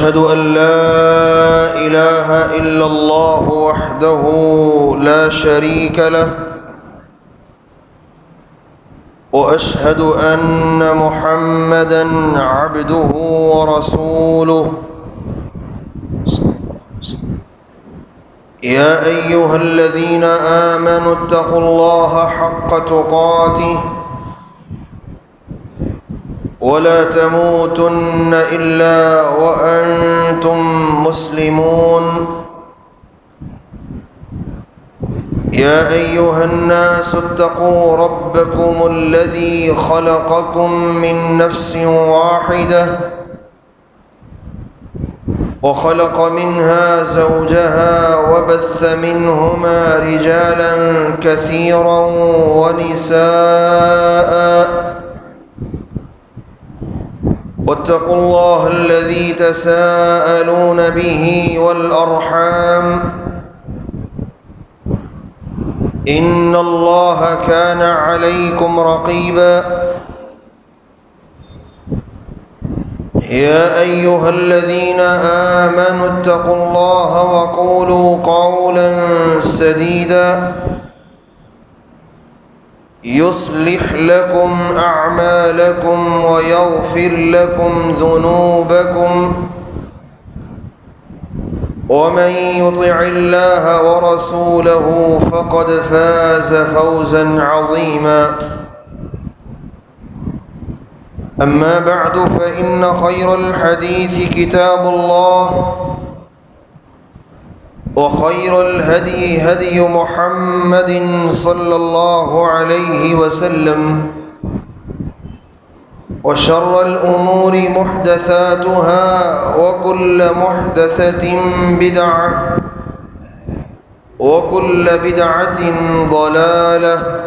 وأشهد أن لا إله إلا الله وحده لا شريك له وأشهد أن محمدًا عبده ورسوله يا أيها الذين آمنوا اتقوا الله حق تقاته ولا تموتن إلا وأنتم مسلمون يا أيها الناس اتقوا ربكم الذي خلقكم من نفس واحدة وخلق منها زوجها وبث منهما رجالا كثيرا ونساء واتقوا الله الذي تساءلون به والأرحام إن الله كان عليكم رقيبا يا أيها الذين آمنوا اتقوا الله وقولوا قولا سديدا يصلح لكم أعمالكم ويغفر لكم ذنوبكم ومن يطع الله ورسوله فقد فاز فوزا عظيما أما بعد فإن خير الحديث كتاب الله وخير الهدي هدي محمد صلى الله عليه وسلم وشر الأمور محدثاتها وكل محدثة بدعة وكل بدعة ضلالة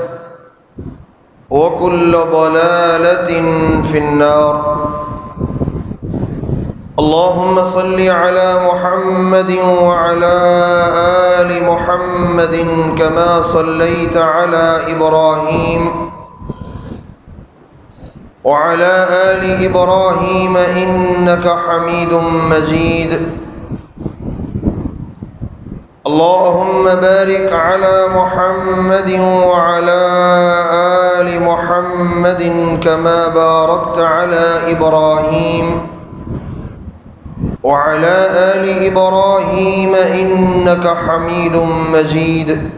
وكل ضلالة في النار اللهم صل على محمد وعلى آل محمد كما صليت على إبراهيم وعلى آل إبراهيم إنك حميد مجيد اللهم بارك على محمد وعلى آل محمد كما باركت على إبراهيم وعلى آل إبراهيم إنك حميد مجيد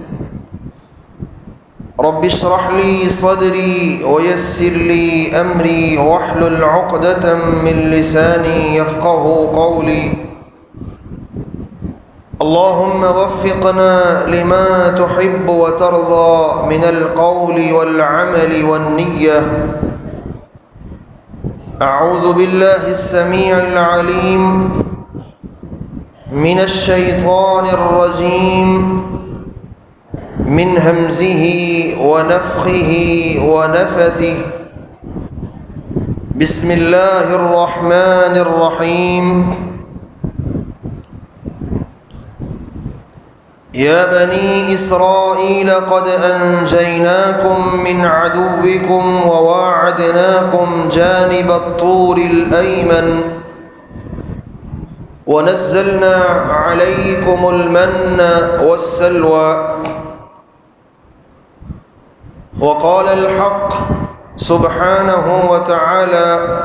رب اشرح لي صدري ويسر لي أمري واحلل عقدة من لساني يفقه قولي اللهم وفقنا لما تحب وترضى من القول والعمل والنية أعوذ بالله السميع العليم من الشيطان الرجيم من همزه ونفخه ونفثه بسم الله الرحمن الرحيم يا بني إسرائيل قد أنجيناكم من عدوكم وواعدناكم جانب الطور الأيمن ونزلنا عليكم المن والسلوى وقال الحق سبحانه وتعالى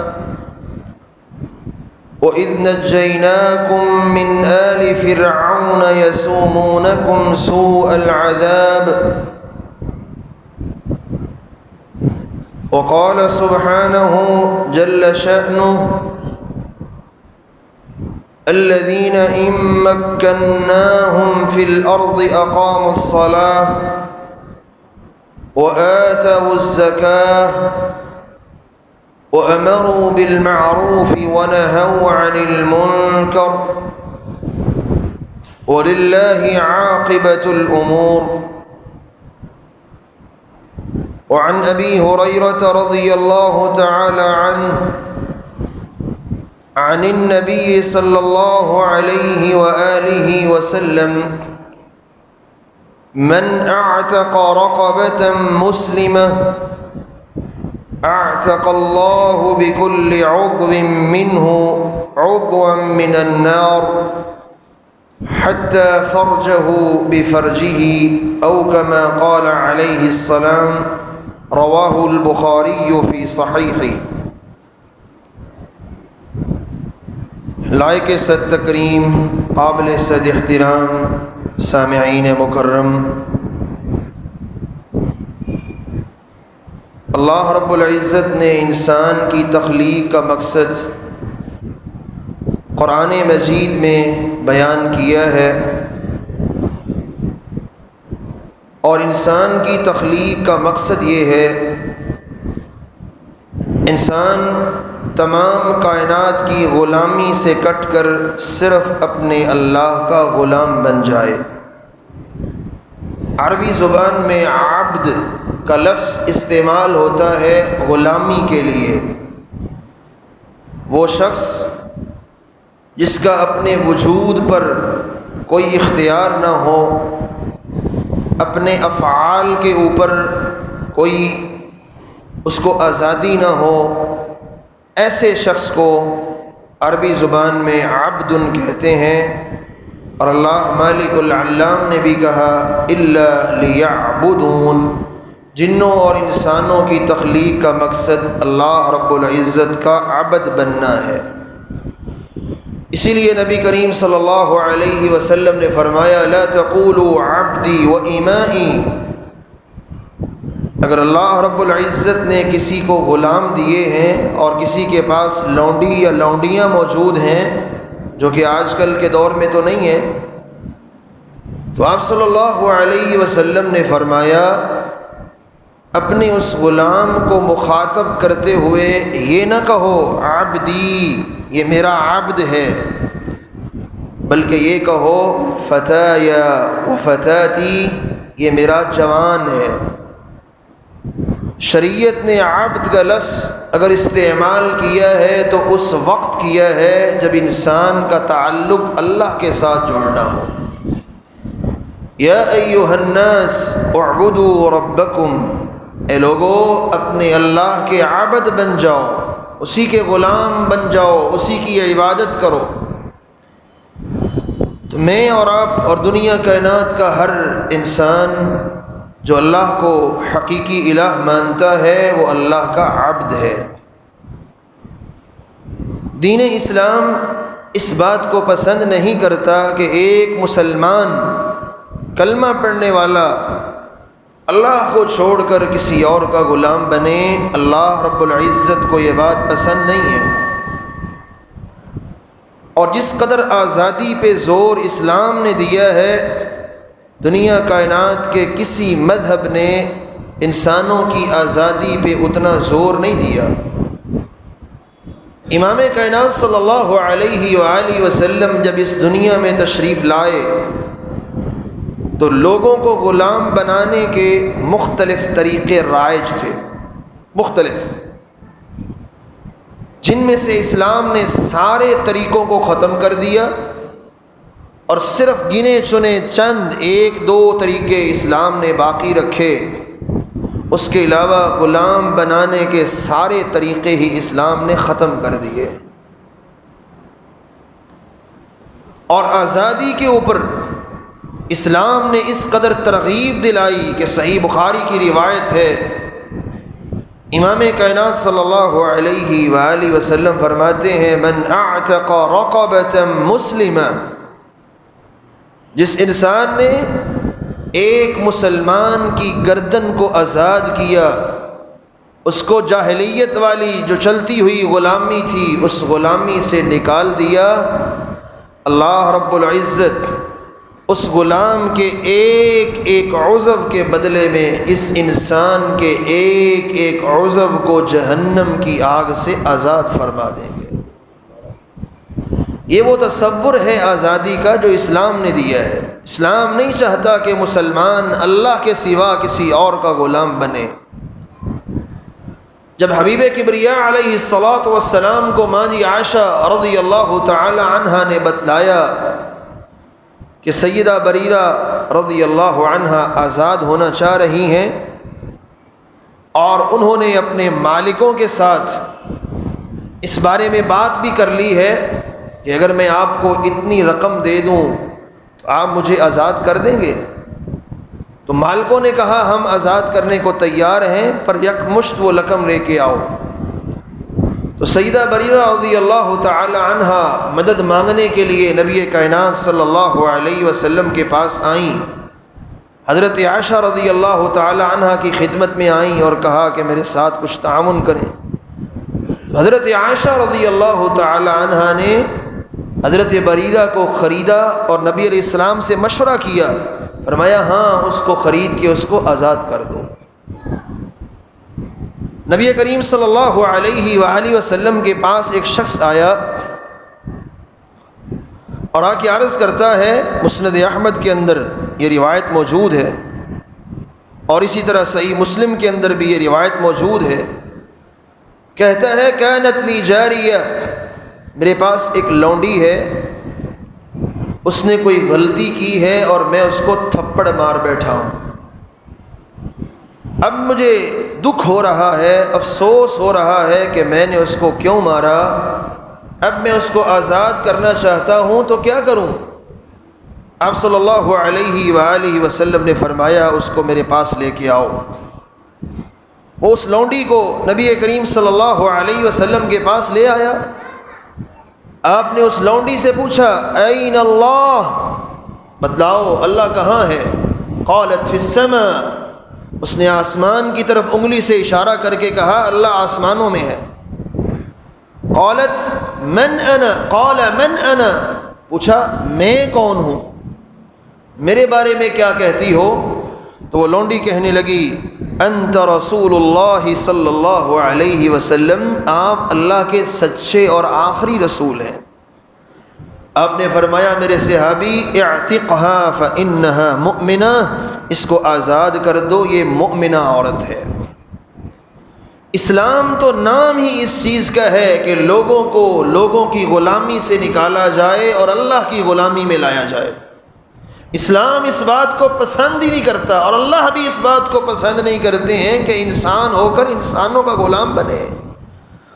وإذ نجيناكم من آل فرعون يسومونكم سوء العذاب وقال سبحانه جل شأنه الذين إن مكناهم في الأرض أقاموا الصلاة وآتوا الزكاة وأمروا بالمعروف ونهوا عن المنكر ولله عاقبة الأمور وعن أبي هريرة رضي الله تعالى عنه عن النبي صلى الله عليه وآله وسلم من اعتق رقبة مسلمة اعتق الله بكل عضو منه عضوا من النار حتى فرجه بفرجه أو كما قال عليه السلام رواه البخاري في صحيحه۔ لائق صد تکریم، قابل صد احترام سامعین مکرم، اللہ رب العزت نے انسان کی تخلیق کا مقصد قرآن مجید میں بیان کیا ہے، اور انسان کی تخلیق کا مقصد یہ ہے انسان تمام کائنات کی غلامی سے کٹ کر صرف اپنے اللہ کا غلام بن جائے۔ عربی زبان میں عبد کا لفظ استعمال ہوتا ہے غلامی کے لیے۔ وہ شخص جس کا اپنے وجود پر کوئی اختیار نہ ہو، اپنے افعال کے اوپر کوئی اس کو آزادی نہ ہو، ایسے شخص کو عربی زبان میں عبد کہتے ہیں۔ اور اللہ مالک العلام نے بھی کہا الا لیعبدون، جنوں اور انسانوں کی تخلیق کا مقصد اللہ رب العزت کا عبد بننا ہے۔ اسی لیے نبی کریم صلی اللہ علیہ وسلم نے فرمایا لا تقولوا عبدی و امائی، اگر اللہ رب العزت نے کسی کو غلام دیے ہیں اور کسی کے پاس لونڈی یا لونڈیاں موجود ہیں، جو کہ آج کل کے دور میں تو نہیں ہیں، تو آپ صلی اللہ علیہ وسلم نے فرمایا اپنے اس غلام کو مخاطب کرتے ہوئے یہ نہ کہو عبدی، یہ میرا عبد ہے، بلکہ یہ کہو فتایا و فتاتی، یہ میرا جوان ہے۔ شریعت نے عبد کا لفظ اگر استعمال کیا ہے تو اس وقت کیا ہے جب انسان کا تعلق اللہ کے ساتھ جوڑنا ہو۔ یا ایھا الناس اعبدوا ربکم، اے لوگو اپنے اللہ کے عبد بن جاؤ، اسی کے غلام بن جاؤ، اسی کی عبادت کرو۔ تو میں اور آپ اور دنیا کائنات کا ہر انسان جو اللہ کو حقیقی الہ مانتا ہے وہ اللہ کا عبد ہے۔ دین اسلام اس بات کو پسند نہیں کرتا کہ ایک مسلمان کلمہ پڑھنے والا اللہ کو چھوڑ کر کسی اور کا غلام بنے۔ اللہ رب العزت کو یہ بات پسند نہیں ہے، اور جس قدر آزادی پہ زور اسلام نے دیا ہے، دنیا کائنات کے کسی مذہب نے انسانوں کی آزادی پہ اتنا زور نہیں دیا۔ امام کائنات صلی اللہ علیہ وآلہ وسلم جب اس دنیا میں تشریف لائے تو لوگوں کو غلام بنانے کے مختلف طریقے رائج تھے، مختلف، جن میں سے اسلام نے سارے طریقوں کو ختم کر دیا اور صرف گنے چنے چند ایک دو طریقے اسلام نے باقی رکھے۔ اس کے علاوہ غلام بنانے کے سارے طریقے ہی اسلام نے ختم کر دیے، اور آزادی کے اوپر اسلام نے اس قدر ترغیب دلائی کہ صحیح بخاری کی روایت ہے، امام کائنات صلی اللہ علیہ وآلہ وسلم فرماتے ہیں من اعتق رقبۃ مسلمہ، جس انسان نے ایک مسلمان کی گردن کو آزاد کیا، اس کو جاہلیت والی جو چلتی ہوئی غلامی تھی اس غلامی سے نکال دیا، اللہ رب العزت اس غلام کے ایک ایک عضو کے بدلے میں اس انسان کے ایک ایک عضو کو جہنم کی آگ سے آزاد فرما دیں گے۔ یہ وہ تصور ہے آزادی کا جو اسلام نے دیا ہے۔ اسلام نہیں چاہتا کہ مسلمان اللہ کے سوا کسی اور کا غلام بنے۔ جب حبیب کبریا علیہ الصلاۃ والسلام کو ماں جی عائشہ رضی اللہ تعالی عنہا نے بتلایا کہ سیدہ بریرہ رضی اللہ عنہا آزاد ہونا چاہ رہی ہیں، اور انہوں نے اپنے مالکوں کے ساتھ اس بارے میں بات بھی کر لی ہے کہ اگر میں آپ کو اتنی رقم دے دوں تو آپ مجھے آزاد کر دیں گے؟ تو مالکوں نے کہا ہم آزاد کرنے کو تیار ہیں، پر یک مشت وہ رقم لے کے آؤ۔ تو سیدہ بریرہ رضی اللہ تعالی عنہا مدد مانگنے کے لیے نبی کائنات صلی اللہ علیہ وسلم کے پاس آئیں۔ حضرت عائشہ رضی اللہ تعالی عنہا کی خدمت میں آئیں اور کہا کہ میرے ساتھ کچھ تعاون کریں۔ حضرت عائشہ رضی اللہ تعالی عنہا نے حضرت بریرہ کو خریدا اور نبی علیہ السلام سے مشورہ کیا، فرمایا ہاں اس کو خرید کے اس کو آزاد کر دو۔ نبی کریم صلی اللہ علیہ وآلہ وسلم کے پاس ایک شخص آیا اور آ کے عرض کرتا ہے، مسند احمد کے اندر یہ روایت موجود ہے اور اسی طرح صحیح مسلم کے اندر بھی یہ روایت موجود ہے، کہتا ہے کانت لی جاریہ، میرے پاس ایک لونڈی ہے، اس نے کوئی غلطی کی ہے اور میں اس کو تھپڑ مار بیٹھا ہوں، اب مجھے دکھ ہو رہا ہے، افسوس ہو رہا ہے کہ میں نے اس کو کیوں مارا، اب میں اس کو آزاد کرنا چاہتا ہوں تو کیا کروں؟ آپ صلی اللہ علیہ وآلہ وسلم نے فرمایا اس کو میرے پاس لے کے آؤ۔ وہ اس لونڈی کو نبی کریم صلی اللہ علیہ وسلم کے پاس لے آیا۔ آپ نے اس لونڈی سے پوچھا این اللہ، بتلاؤ اللہ کہاں ہے؟ قالت فی السماء، اس نے آسمان کی طرف انگلی سے اشارہ کر کے کہا اللہ آسمانوں میں ہے۔ قالت من انا، قال من انا، پوچھا میں کون ہوں، میرے بارے میں کیا کہتی ہو؟ تو وہ لونڈی کہنے لگی انت رسول اللہ صلی اللہ علیہ وسلم، آپ اللہ کے سچے اور آخری رسول ہیں۔ آپ نے فرمایا میرے صحابی اعتقها فانها مؤمنہ، اس کو آزاد کر دو، یہ مؤمنہ عورت ہے۔ اسلام تو نام ہی اس چیز کا ہے کہ لوگوں کو لوگوں کی غلامی سے نکالا جائے اور اللہ کی غلامی میں لایا جائے۔ اسلام اس بات کو پسند ہی نہیں کرتا اور اللہ بھی اس بات کو پسند نہیں کرتے ہیں کہ انسان ہو کر انسانوں کا غلام بنے،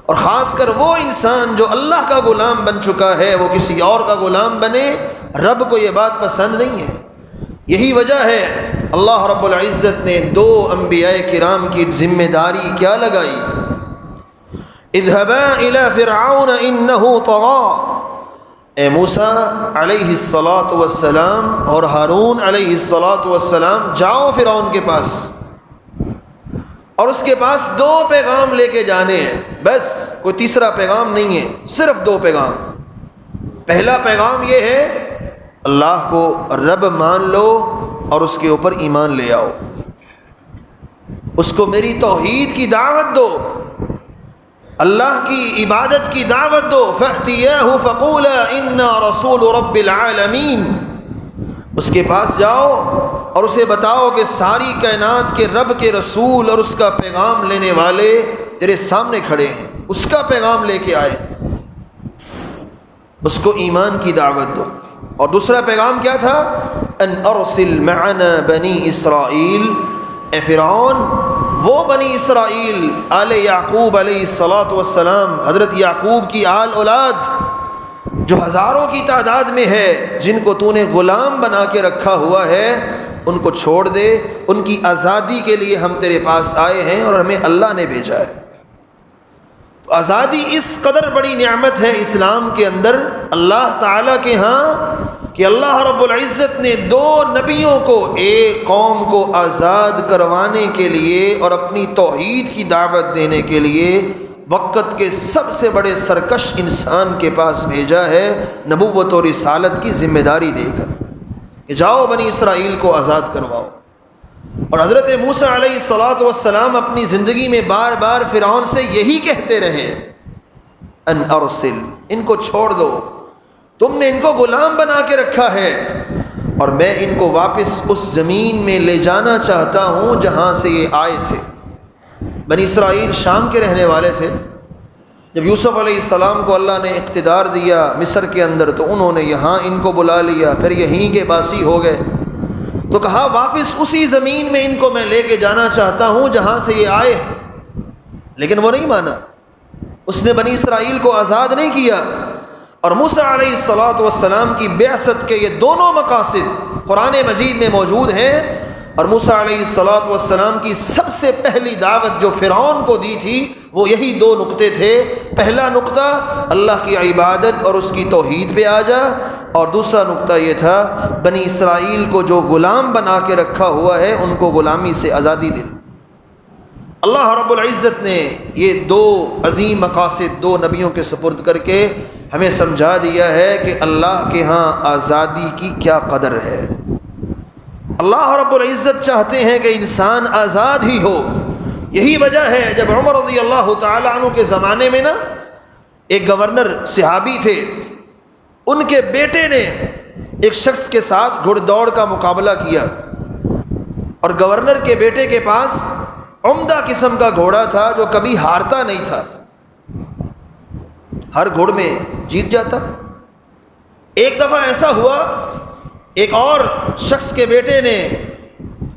اور خاص کر وہ انسان جو اللہ کا غلام بن چکا ہے وہ کسی اور کا غلام بنے، رب کو یہ بات پسند نہیں ہے۔ یہی وجہ ہے اللہ رب العزت نے دو انبیاء کرام کی ذمہ داری کیا لگائی، اذهبا الى فرعون انه طغى، اے موسیٰ علیہ الصلاۃ والسلام اور ہارون علیہ الصلاۃ والسلام جاؤ فرعون کے پاس، اور اس کے پاس دو پیغام لے کے جانے ہیں، بس کوئی تیسرا پیغام نہیں ہے، صرف دو پیغام۔ پہلا پیغام یہ ہے اللہ کو رب مان لو اور اس کے اوپر ایمان لے آؤ، اس کو میری توحید کی دعوت دو، اللہ کی عبادت کی دعوت دو، فَأْتِيَاهُ فَقُولَا إِنَّا رَسُولُ رَبِّ الْعَالَمِينَ، اس کے پاس جاؤ اور اسے بتاؤ کہ ساری کائنات کے رب کے رسول اور اس کا پیغام لینے والے تیرے سامنے کھڑے ہیں، اس کا پیغام لے کے آئے، اس کو ایمان کی دعوت دو۔ اور دوسرا پیغام کیا تھا؟ ان ارسل معنا بنی اسرائیل، اے فرعون وہ بنی اسرائیل آل یعقوب علیہ الصلاۃ والسلام، حضرت یعقوب کی آل اولاد جو ہزاروں کی تعداد میں ہے، جن کو تو نے غلام بنا کے رکھا ہوا ہے، ان کو چھوڑ دے، ان کی آزادی کے لیے ہم تیرے پاس آئے ہیں اور ہمیں اللہ نے بھیجا ہے۔ تو آزادی اس قدر بڑی نعمت ہے اسلام کے اندر اللہ تعالیٰ کے ہاں کہ اللہ رب العزت نے دو نبیوں کو ایک قوم کو آزاد کروانے کے لیے اور اپنی توحید کی دعوت دینے کے لیے وقت کے سب سے بڑے سرکش انسان کے پاس بھیجا ہے، نبوت اور رسالت کی ذمہ داری دے کر کہ جاؤ بنی اسرائیل کو آزاد کرواؤ۔ اور حضرت موسیٰ علیہ الصلاۃ والسلام اپنی زندگی میں بار بار فرعون سے یہی کہتے رہے ان ارسل، ان کو چھوڑ دو، تم نے ان کو غلام بنا کے رکھا ہے اور میں ان کو واپس اس زمین میں لے جانا چاہتا ہوں جہاں سے یہ آئے تھے۔ بنی اسرائیل شام کے رہنے والے تھے، جب یوسف علیہ السلام کو اللہ نے اقتدار دیا مصر کے اندر تو انہوں نے یہاں ان کو بلا لیا، پھر یہیں کے باسی ہو گئے، تو کہا واپس اسی زمین میں ان کو میں لے کے جانا چاہتا ہوں جہاں سے یہ آئے، لیکن وہ نہیں مانا۔ اس نے بنی اسرائیل کو آزاد نہیں کیا۔ اور موسیٰ علیہ السلام کی بعثت کے یہ دونوں مقاصد قرآن مجید میں موجود ہیں۔ اور موسیٰ علیہ السلام کی سب سے پہلی دعوت جو فرعون کو دی تھی وہ یہی دو نقطے تھے۔ پہلا نقطہ اللہ کی عبادت اور اس کی توحید پہ آ جا، اور دوسرا نقطہ یہ تھا بنی اسرائیل کو جو غلام بنا کے رکھا ہوا ہے ان کو غلامی سے آزادی دے۔ اللہ رب العزت نے یہ دو عظیم مقاصد دو نبیوں کے سپرد کر کے ہمیں سمجھا دیا ہے کہ اللہ کے ہاں آزادی کی کیا قدر ہے۔ اللہ رب العزت چاہتے ہیں کہ انسان آزاد ہی ہو۔ یہی وجہ ہے جب عمر رضی اللہ تعالیٰ عنہ کے زمانے میں ایک گورنر صحابی تھے، ان کے بیٹے نے ایک شخص کے ساتھ گھڑ دوڑ کا مقابلہ کیا، اور گورنر کے بیٹے کے پاس عمدہ قسم کا گھوڑا تھا جو کبھی ہارتا نہیں تھا، ہر گھوڑ میں جیت جاتا۔ ایک دفعہ ایسا ہوا، ایک اور شخص کے بیٹے نے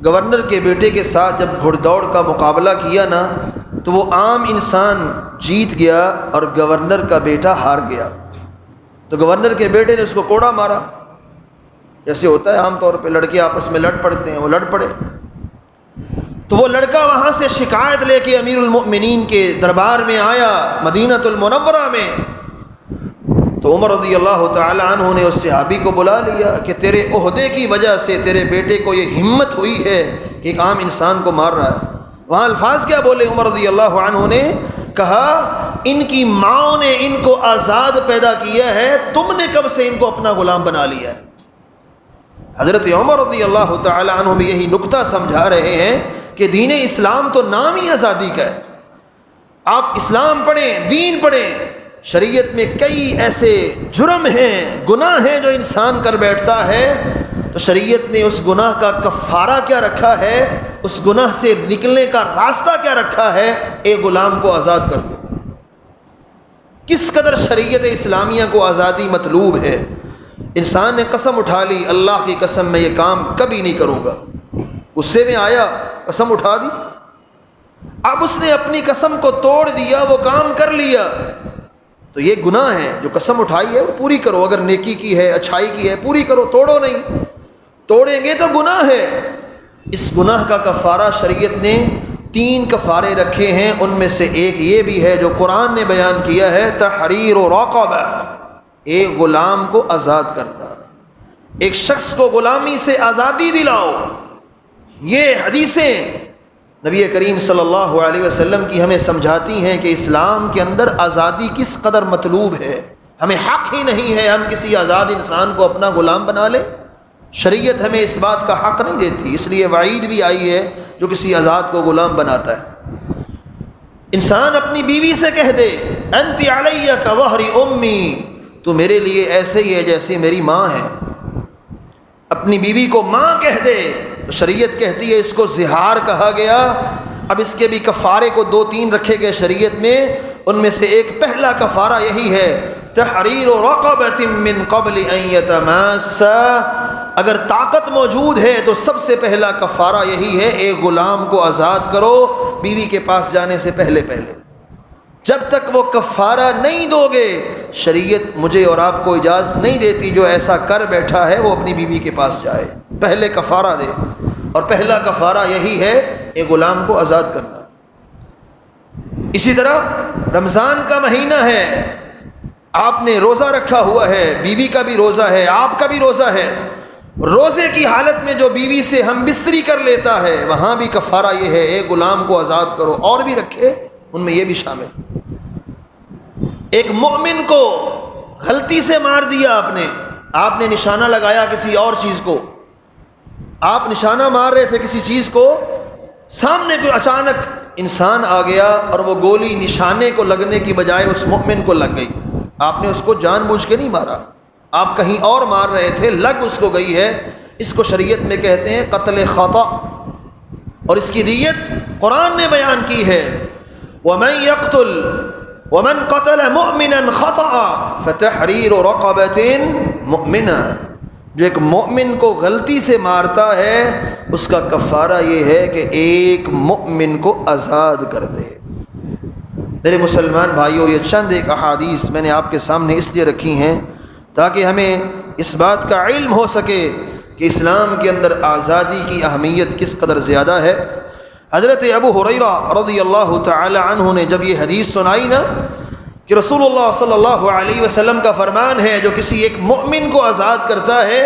گورنر کے بیٹے کے ساتھ جب گھڑ دوڑ کا مقابلہ کیا نا تو وہ عام انسان جیت گیا اور گورنر کا بیٹا ہار گیا۔ تو گورنر کے بیٹے نے اس کو کوڑا مارا، جیسے ہوتا ہے عام طور پہ لڑکے آپس میں لڑ پڑتے ہیں، وہ لڑ پڑے۔ تو وہ لڑکا وہاں سے شکایت لے کے امیر المؤمنین کے دربار میں آیا مدینہ المنورہ میں۔ تو عمر رضی اللہ تعالی عنہ نے اس صحابی کو بلا لیا کہ تیرے عہدے کی وجہ سے تیرے بیٹے کو یہ ہمت ہوئی ہے کہ ایک عام انسان کو مار رہا ہے۔ وہاں الفاظ کیا بولے عمر رضی اللہ عنہ نے؟ کہا ان کی ماں نے ان کو آزاد پیدا کیا ہے، تم نے کب سے ان کو اپنا غلام بنا لیا ہے۔ حضرت عمر رضی اللہ تعالی عنہ بھی یہی نکتہ سمجھا رہے ہیں کہ دین اسلام تو نام ہی آزادی کا ہے۔ آپ اسلام پڑھیں، دین پڑھیں، شریعت میں کئی ایسے جرم ہیں، گناہ ہیں جو انسان کر بیٹھتا ہے، تو شریعت نے اس گناہ کا کفارہ کیا رکھا ہے، اس گناہ سے نکلنے کا راستہ کیا رکھا ہے؟ ایک غلام کو آزاد کر دو۔ کس قدر شریعت اسلامیہ کو آزادی مطلوب ہے۔ انسان نے قسم اٹھا لی، اللہ کی قسم میں یہ کام کبھی نہیں کروں گا، غصے میں آیا، قسم اٹھا دی، اب اس نے اپنی قسم کو توڑ دیا، وہ کام کر لیا، تو یہ گناہ ہے۔ جو قسم اٹھائی ہے وہ پوری کرو، اگر نیکی کی ہے، اچھائی کی ہے، پوری کرو، توڑو نہیں، توڑیں گے تو گناہ ہے۔ اس گناہ کا کفارہ شریعت نے 3 کفارے رکھے ہیں، ان میں سے ایک یہ بھی ہے جو قرآن نے بیان کیا ہے، تحریر رقبہ، ایک غلام کو آزاد کرنا، ایک شخص کو غلامی سے آزادی دلاؤ۔ یہ حدیثیں نبی کریم صلی اللہ علیہ وسلم کی ہمیں سمجھاتی ہیں کہ اسلام کے اندر آزادی کس قدر مطلوب ہے۔ ہمیں حق ہی نہیں ہے ہم کسی آزاد انسان کو اپنا غلام بنا لیں۔ شریعت ہمیں اس بات کا حق نہیں دیتی، اس لیے وعید بھی آئی ہے جو کسی آزاد کو غلام بناتا ہے۔ انسان اپنی بیوی سے کہہ دے انت علی کظہر امی، تو میرے لیے ایسے ہی ہے جیسے میری ماں ہے۔ اپنی بیوی کو ماں کہہ دے تو شریعت کہتی ہے اس کو زہار کہا گیا۔ اب اس کے بھی کفارے کو 2-3 رکھے گئے شریعت میں، ان میں سے ایک پہلا کفارہ یہی ہے، تحریر رقبۃ من قبل ان یتماسا، اگر طاقت موجود ہے تو سب سے پہلا کفارہ یہی ہے، ایک غلام کو آزاد کرو بیوی کے پاس جانے سے پہلے۔ جب تک وہ کفارہ نہیں دو گے شریعت مجھے اور آپ کو اجازت نہیں دیتی جو ایسا کر بیٹھا ہے وہ اپنی بیوی کے پاس جائے، پہلے کفارہ دے، اور پہلا کفارہ یہی ہے ایک غلام کو آزاد کرنا۔ اسی طرح رمضان کا مہینہ ہے، آپ نے روزہ رکھا ہوا ہے، بیوی کا بھی روزہ ہے، آپ کا بھی روزہ ہے، روزے کی حالت میں جو بیوی سے ہم بستری کر لیتا ہے وہاں بھی کفارہ یہ ہے ایک غلام کو آزاد کرو، اور بھی رکھے ان میں یہ بھی شامل۔ ایک مومن کو غلطی سے مار دیا آپ نے نشانہ لگایا کسی اور چیز کو، آپ نشانہ مار رہے تھے کسی چیز کو، سامنے کوئی اچانک انسان آ گیا اور وہ گولی نشانے کو لگنے کی بجائے اس مومن کو لگ گئی، آپ نے اس کو جان بوجھ کے نہیں مارا، آپ کہیں اور مار رہے تھے، لگ اس کو گئی ہے، اس کو شریعت میں کہتے ہیں قتل خطأ، اور اس کی دیت قرآن نے بیان کی ہے، ومن قتل مؤمنا خطأ فتحریر رقبۃ مؤمنہ، جو ایک مومن کو غلطی سے مارتا ہے اس کا کفارہ یہ ہے کہ ایک مومن کو آزاد کر دے۔ میرے مسلمان بھائیوں، یہ چند ایک احادیث میں نے آپ کے سامنے اس لیے رکھی ہیں تاکہ ہمیں اس بات کا علم ہو سکے کہ اسلام کے اندر آزادی کی اہمیت کس قدر زیادہ ہے۔ حضرت ابو ہریرہ رضی اللہ تعالی عنہ نے جب یہ حدیث سنائی نا کہ رسول اللہ صلی اللہ علیہ وسلم کا فرمان ہے جو کسی ایک مؤمن کو آزاد کرتا ہے،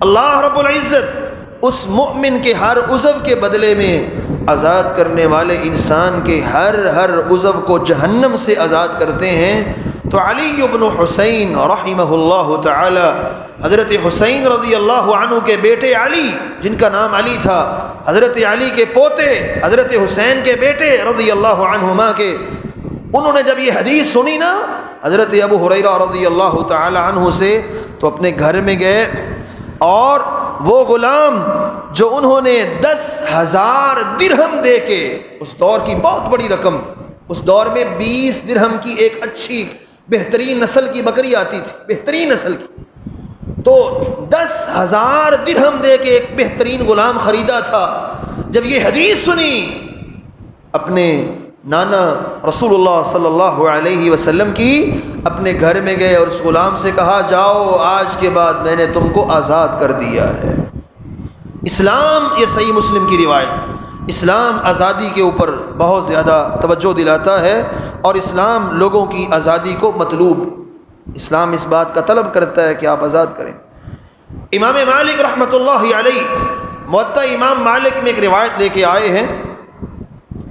اللہ رب العزت اس مؤمن کے ہر عضو کے بدلے میں آزاد کرنے والے انسان کے ہر عضو کو جہنم سے آزاد کرتے ہیں۔ تو علی بن حسین رحمہ اللہ تعالی، حضرت حسین رضی اللہ عنہ کے بیٹے علی، جن کا نام علی تھا، حضرت علی کے پوتے حضرت حسین کے بیٹے رضی اللہ عنہما کے، انہوں نے جب یہ حدیث سنی نا حضرت ابو ہریرہ رضی اللہ تعالی عنہ سے، تو اپنے گھر میں گئے اور وہ غلام جو انہوں نے 10,000 درہم دے کے، اس دور کی بہت بڑی رقم، اس دور میں 20 درہم کی ایک اچھی بہترین نسل کی بکری آتی تھی، بہترین نسل کی، تو 10,000 درہم دے کے ایک بہترین غلام خریدا تھا۔ جب یہ حدیث سنی، اپنے نانا رسول اللہ صلی اللہ علیہ وسلم کی، اپنے گھر میں گئے اور اس غلام سے کہا جاؤ آج کے بعد میں نے تم کو آزاد کر دیا ہے۔ اسلام، یہ صحیح مسلم کی روایت، اسلام آزادی کے اوپر بہت زیادہ توجہ دلاتا ہے اور اسلام لوگوں کی آزادی کو مطلوب، اسلام اس بات کا طلب کرتا ہے کہ آپ آزاد کریں۔ امام مالک رحمۃ اللہ علیہ موطا امام مالک میں ایک روایت لے کے آئے ہیں،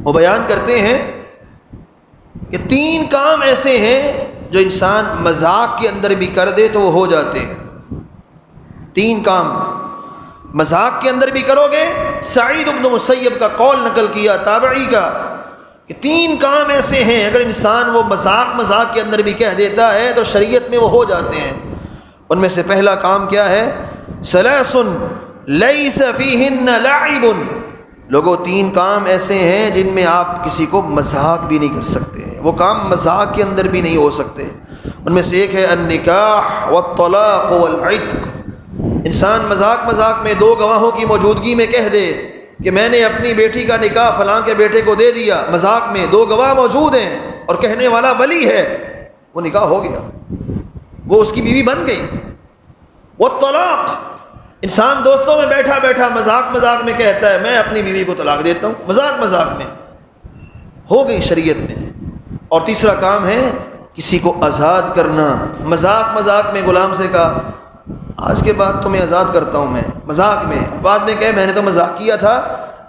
وہ بیان کرتے ہیں کہ 3 کام ایسے ہیں جو انسان مذاق کے اندر بھی کر دے تو وہ ہو جاتے ہیں۔ 3 کام مذاق کے اندر بھی کرو گے، سعید بن مسیب کا قول نقل کیا تابعی کا کہ 3 کام ایسے ہیں اگر انسان وہ مذاق کے اندر بھی کہہ دیتا ہے تو شریعت میں وہ ہو جاتے ہیں۔ ان میں سے پہلا کام کیا ہے؟ ثلاث لیس فیہن لعب، لوگوں 3 کام ایسے ہیں جن میں آپ کسی کو مذاق بھی نہیں کر سکتے ہیں، وہ کام مذاق کے اندر بھی نہیں ہو سکتے۔ ان میں سے ایک ہے النکاح والطلاق والعتق، انسان مذاق میں 2 گواہوں کی موجودگی میں کہہ دے کہ میں نے اپنی بیٹی کا نکاح فلاں کے بیٹے کو دے دیا، مذاق میں 2 گواہ موجود ہیں اور کہنے والا ولی ہے، وہ نکاح ہو گیا، وہ اس کی بیوی بن گئی۔ والطلاق، انسان دوستوں میں بیٹھا مذاق میں کہتا ہے میں اپنی بیوی کو طلاق دیتا ہوں، مذاق میں ہو گئی شریعت میں۔ اور تیسرا کام ہے کسی کو آزاد کرنا، مذاق میں غلام سے کہا آج کے بعد تمہیں آزاد کرتا ہوں میں، مذاق میں، بعد میں کہے میں نے تو مذاق کیا تھا،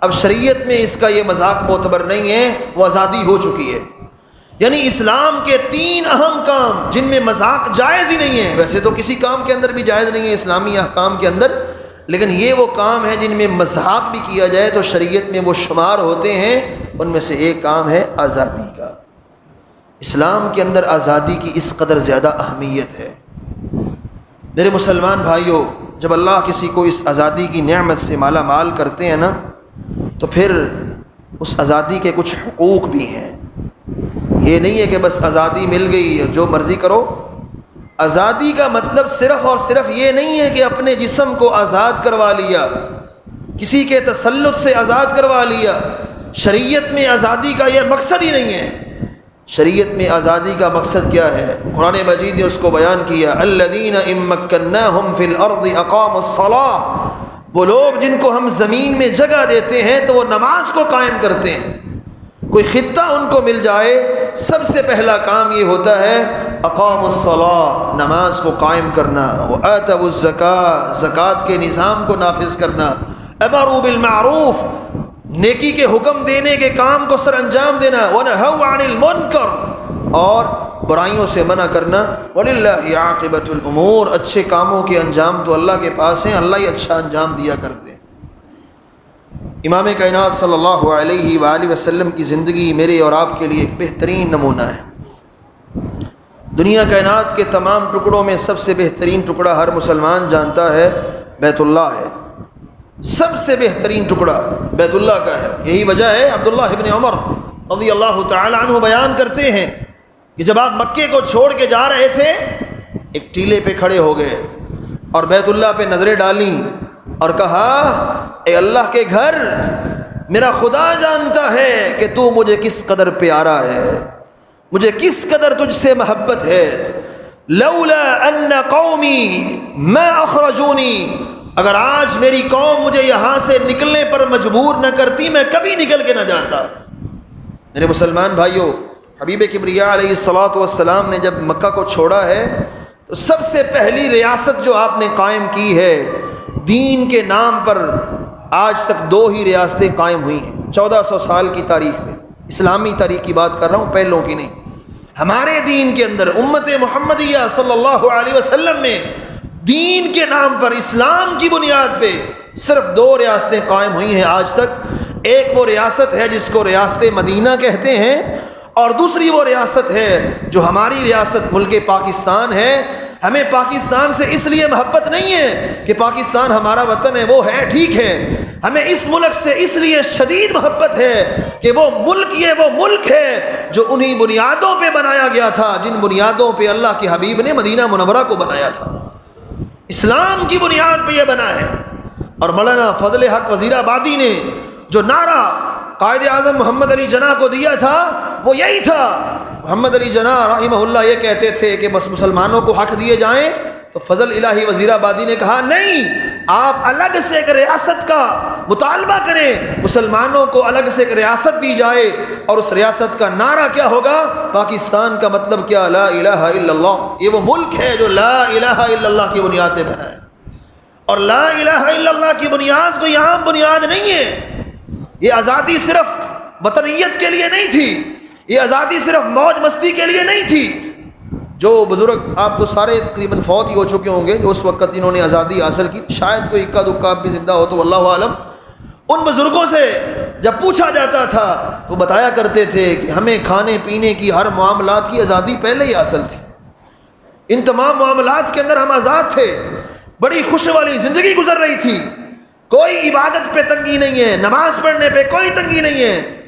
اب شریعت میں اس کا یہ مذاق معتبر نہیں ہے، وہ آزادی ہو چکی ہے۔ یعنی اسلام کے 3 اہم کام جن میں مذاق جائز ہی نہیں ہے، ویسے تو کسی کام کے اندر بھی جائز نہیں ہے اسلامی احکام کے اندر، لیکن یہ وہ کام ہے جن میں مذاق بھی کیا جائے تو شریعت میں وہ شمار ہوتے ہیں۔ ان میں سے ایک کام ہے آزادی کا۔ اسلام کے اندر آزادی کی اس قدر زیادہ اہمیت ہے۔ میرے مسلمان بھائیوں، جب اللہ کسی کو اس آزادی کی نعمت سے مالا مال کرتے ہیں نا، تو پھر اس آزادی کے کچھ حقوق بھی ہیں۔ یہ نہیں ہے کہ بس آزادی مل گئی جو مرضی کرو۔ آزادی کا مطلب صرف اور صرف یہ نہیں ہے کہ اپنے جسم کو آزاد کروا لیا، کسی کے تسلط سے آزاد کروا لیا۔ شریعت میں آزادی کا یہ مقصد ہی نہیں ہے۔ شریعت میں آزادی کا مقصد کیا ہے؟ قرآن مجید نے اس کو بیان کیا، الذین ان مکناہم فی الارض اقاموا الصلاۃ، وہ لوگ جن کو ہم زمین میں جگہ دیتے ہیں تو وہ نماز کو قائم کرتے ہیں۔ کوئی خطہ ان کو مل جائے، سب سے پہلا کام یہ ہوتا ہے اقاموا الصلاۃ، نماز کو قائم کرنا، وآتوا الزکاۃ، زکوٰۃ کے نظام کو نافذ کرنا، امروا بالمعروف، نیکی کے حکم دینے کے کام کو سر انجام دینا، وَنَهَوْا عَنِ الْمُنْكَرِ، اور برائیوں سے منع کرنا، وَلِلَّهِ عَاقِبَةُ الْأُمُورِ، اچھے کاموں کے انجام تو اللہ کے پاس ہیں، اللہ ہی اچھا انجام دیا کرتے ہیں۔ امام کائنات صلی اللہ علیہ وآلہ وسلم کی زندگی میرے اور آپ کے لیے ایک بہترین نمونہ ہے۔ دنیا کائنات کے تمام ٹکڑوں میں سب سے بہترین ٹکڑا ہر مسلمان جانتا ہے بیت اللہ ہے، سب سے بہترین ٹکڑا بیت اللہ کا ہے۔ یہی وجہ ہے عبداللہ ابن عمر رضی اللہ تعالی عنہ بیان کرتے ہیں کہ جب آپ مکے کو چھوڑ کے جا رہے تھے، ایک ٹیلے پہ کھڑے ہو گئے اور بیت اللہ پہ نظریں ڈالیں اور کہا اے اللہ کے گھر، میرا خدا جانتا ہے کہ تو مجھے کس قدر پیارا ہے، مجھے کس قدر تجھ سے محبت ہے. لولا ان قومی ما اخرجونی، اگر آج میری قوم مجھے یہاں سے نکلنے پر مجبور نہ کرتی میں کبھی نکل کے نہ جاتا. میرے مسلمان بھائیوں، حبیب کبریا علیہ الصلوۃ والسلام نے جب مکہ کو چھوڑا ہے تو سب سے پہلی ریاست جو آپ نے قائم کی ہے دین کے نام پر، آج تک 2 ہی ریاستیں قائم ہوئی ہیں 1400 سال کی تاریخ میں. اسلامی تاریخ کی بات کر رہا ہوں، پہلوں کی نہیں. ہمارے دین کے اندر امت محمدیہ صلی اللہ علیہ وسلم میں دین کے نام پر، اسلام کی بنیاد پہ صرف 2 ریاستیں قائم ہوئی ہیں آج تک. ایک وہ ریاست ہے جس کو ریاست مدینہ کہتے ہیں، اور دوسری وہ ریاست ہے جو ہماری ریاست ملک پاکستان ہے. ہمیں پاکستان سے اس لیے محبت نہیں ہے کہ پاکستان ہمارا وطن ہے، وہ ہے ٹھیک ہے. ہمیں اس ملک سے اس لیے شدید محبت ہے کہ وہ ملک ہے جو انہی بنیادوں پہ بنایا گیا تھا جن بنیادوں پہ اللہ کے حبیب نے مدینہ منورہ کو بنایا تھا. اسلام کی بنیاد پہ یہ بنا ہے. اور مولانا فضل حق وزیر آبادی نے جو نعرہ قائد اعظم محمد علی جناح کو دیا تھا وہ یہی تھا. محمد علی جناح رحمہ اللہ یہ کہتے تھے کہ بس مسلمانوں کو حق دیے جائیں، تو فضل الہی وزیر آبادی نے کہا نہیں، آپ الگ سے ایک ریاست کا مطالبہ کریں، مسلمانوں کو الگ سے ایک ریاست دی جائے، اور اس ریاست کا نعرہ کیا ہوگا؟ پاکستان کا مطلب کیا؟ لا الہ الا اللہ. یہ وہ ملک ہے جو لا الہ الا اللہ کی بنیاد پہ بنا ہے. اور لا الہ الا اللہ کی بنیاد کوئی عام بنیاد نہیں ہے. یہ آزادی صرف وطنیت کے لیے نہیں تھی، یہ آزادی صرف موج مستی کے لیے نہیں تھی. جو بزرگ، آپ تو سارے تقریباً فوت ہی ہو چکے ہوں گے جو اس وقت انہوں نے آزادی حاصل کی، شاید کوئی اکا دکا بھی زندہ ہو تو واللہ عالم. ان بزرگوں سے جب پوچھا جاتا تھا تو بتایا کرتے تھے کہ ہمیں کھانے پینے کی ہر معاملات کی آزادی پہلے ہی حاصل تھی. ان تمام معاملات کے اندر ہم آزاد تھے، بڑی خوش والی زندگی گزر رہی تھی. کوئی عبادت پہ تنگی نہیں ہے، نماز پڑھنے پہ کوئی تنگی نہیں ہے،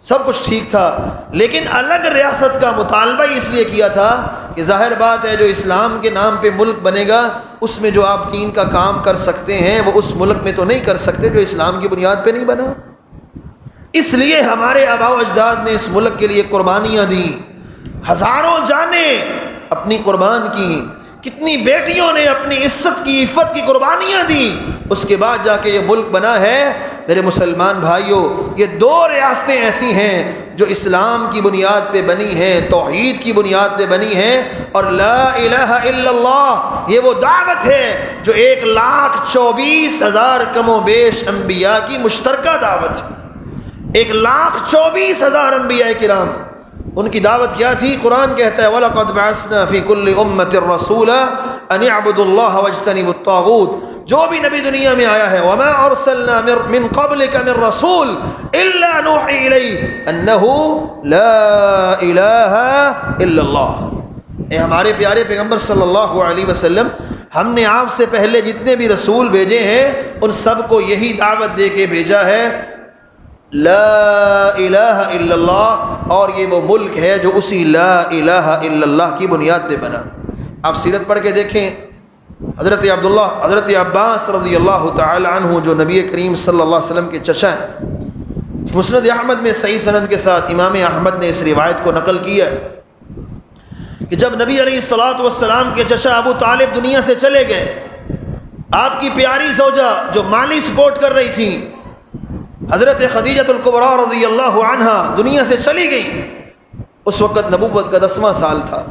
سب کچھ ٹھیک تھا. لیکن الگ ریاست کا مطالبہ اس لیے کیا تھا کہ ظاہر بات ہے جو اسلام کے نام پہ ملک بنے گا اس میں جو آپ دین کا کام کر سکتے ہیں وہ اس ملک میں تو نہیں کر سکتے جو اسلام کی بنیاد پہ نہیں بنا. اس لیے ہمارے آباء و اجداد نے اس ملک کے لیے قربانیاں دیں، ہزاروں جانیں اپنی قربان کی، کتنی بیٹیوں نے اپنی عزت کی عفت کی قربانیاں دیں، اس کے بعد جا کے یہ ملک بنا ہے. میرے مسلمان بھائیوں، یہ 2 ریاستیں ایسی ہیں جو اسلام کی بنیاد پہ بنی ہیں، توحید کی بنیاد پہ بنی ہیں. اور لا الہ الا اللہ یہ وہ دعوت ہے جو 1,24,000 کم و بیش انبیاء کی مشترکہ دعوت ہے. 1,24,000 انبیاء کرام، ان کی دعوت کیا تھی؟ قرآن کہتا ہے وَلَقَدْ بَعَثْنَا فِي كُلِّ أُمَّةٍ رَسُولًا أَنِ اعْبُدُوا اللَّهَ وَاجْتَنِبُوا الطَّاغُوتَ. جو بھی نبی دنیا میں آیا ہے وَمَا أَرْسَلْنَا مِن قَبْلِكَ مِن رَّسُولٍ إِلَّا نُوحِي إِلَيْهِ أَنَّهُ لَا إِلَٰهَ إِلَّا اللَّهُ. اے ہمارے پیارے پیغمبر صلی اللہ علیہ وسلم، ہم نے آپ سے پہلے جتنے بھی رسول بھیجے ہیں ان سب کو یہی دعوت دے کے بھیجا ہے، لا الہ الا اللہ. اور یہ وہ ملک ہے جو اسی لا الہ الا اللہ کی بنیاد پہ بنا. آپ سیرت پڑھ کے دیکھیں، حضرت عباس رضی اللہ تعالی عنہ جو نبی کریم صلی اللہ علیہ وسلم کے چچا ہیں، مسند احمد میں صحیح سند کے ساتھ امام احمد نے اس روایت کو نقل کیا کہ جب نبی علیہ الصلوۃ والسلام کے چچا ابو طالب دنیا سے چلے گئے، آپ کی پیاری زوجہ جو مالی سپورٹ کر رہی تھی حضرت خدیجہ الکبریٰ رضی اللہ عنہا دنیا سے چلی گئی. اس وقت نبوت کا 10واں سال تھا.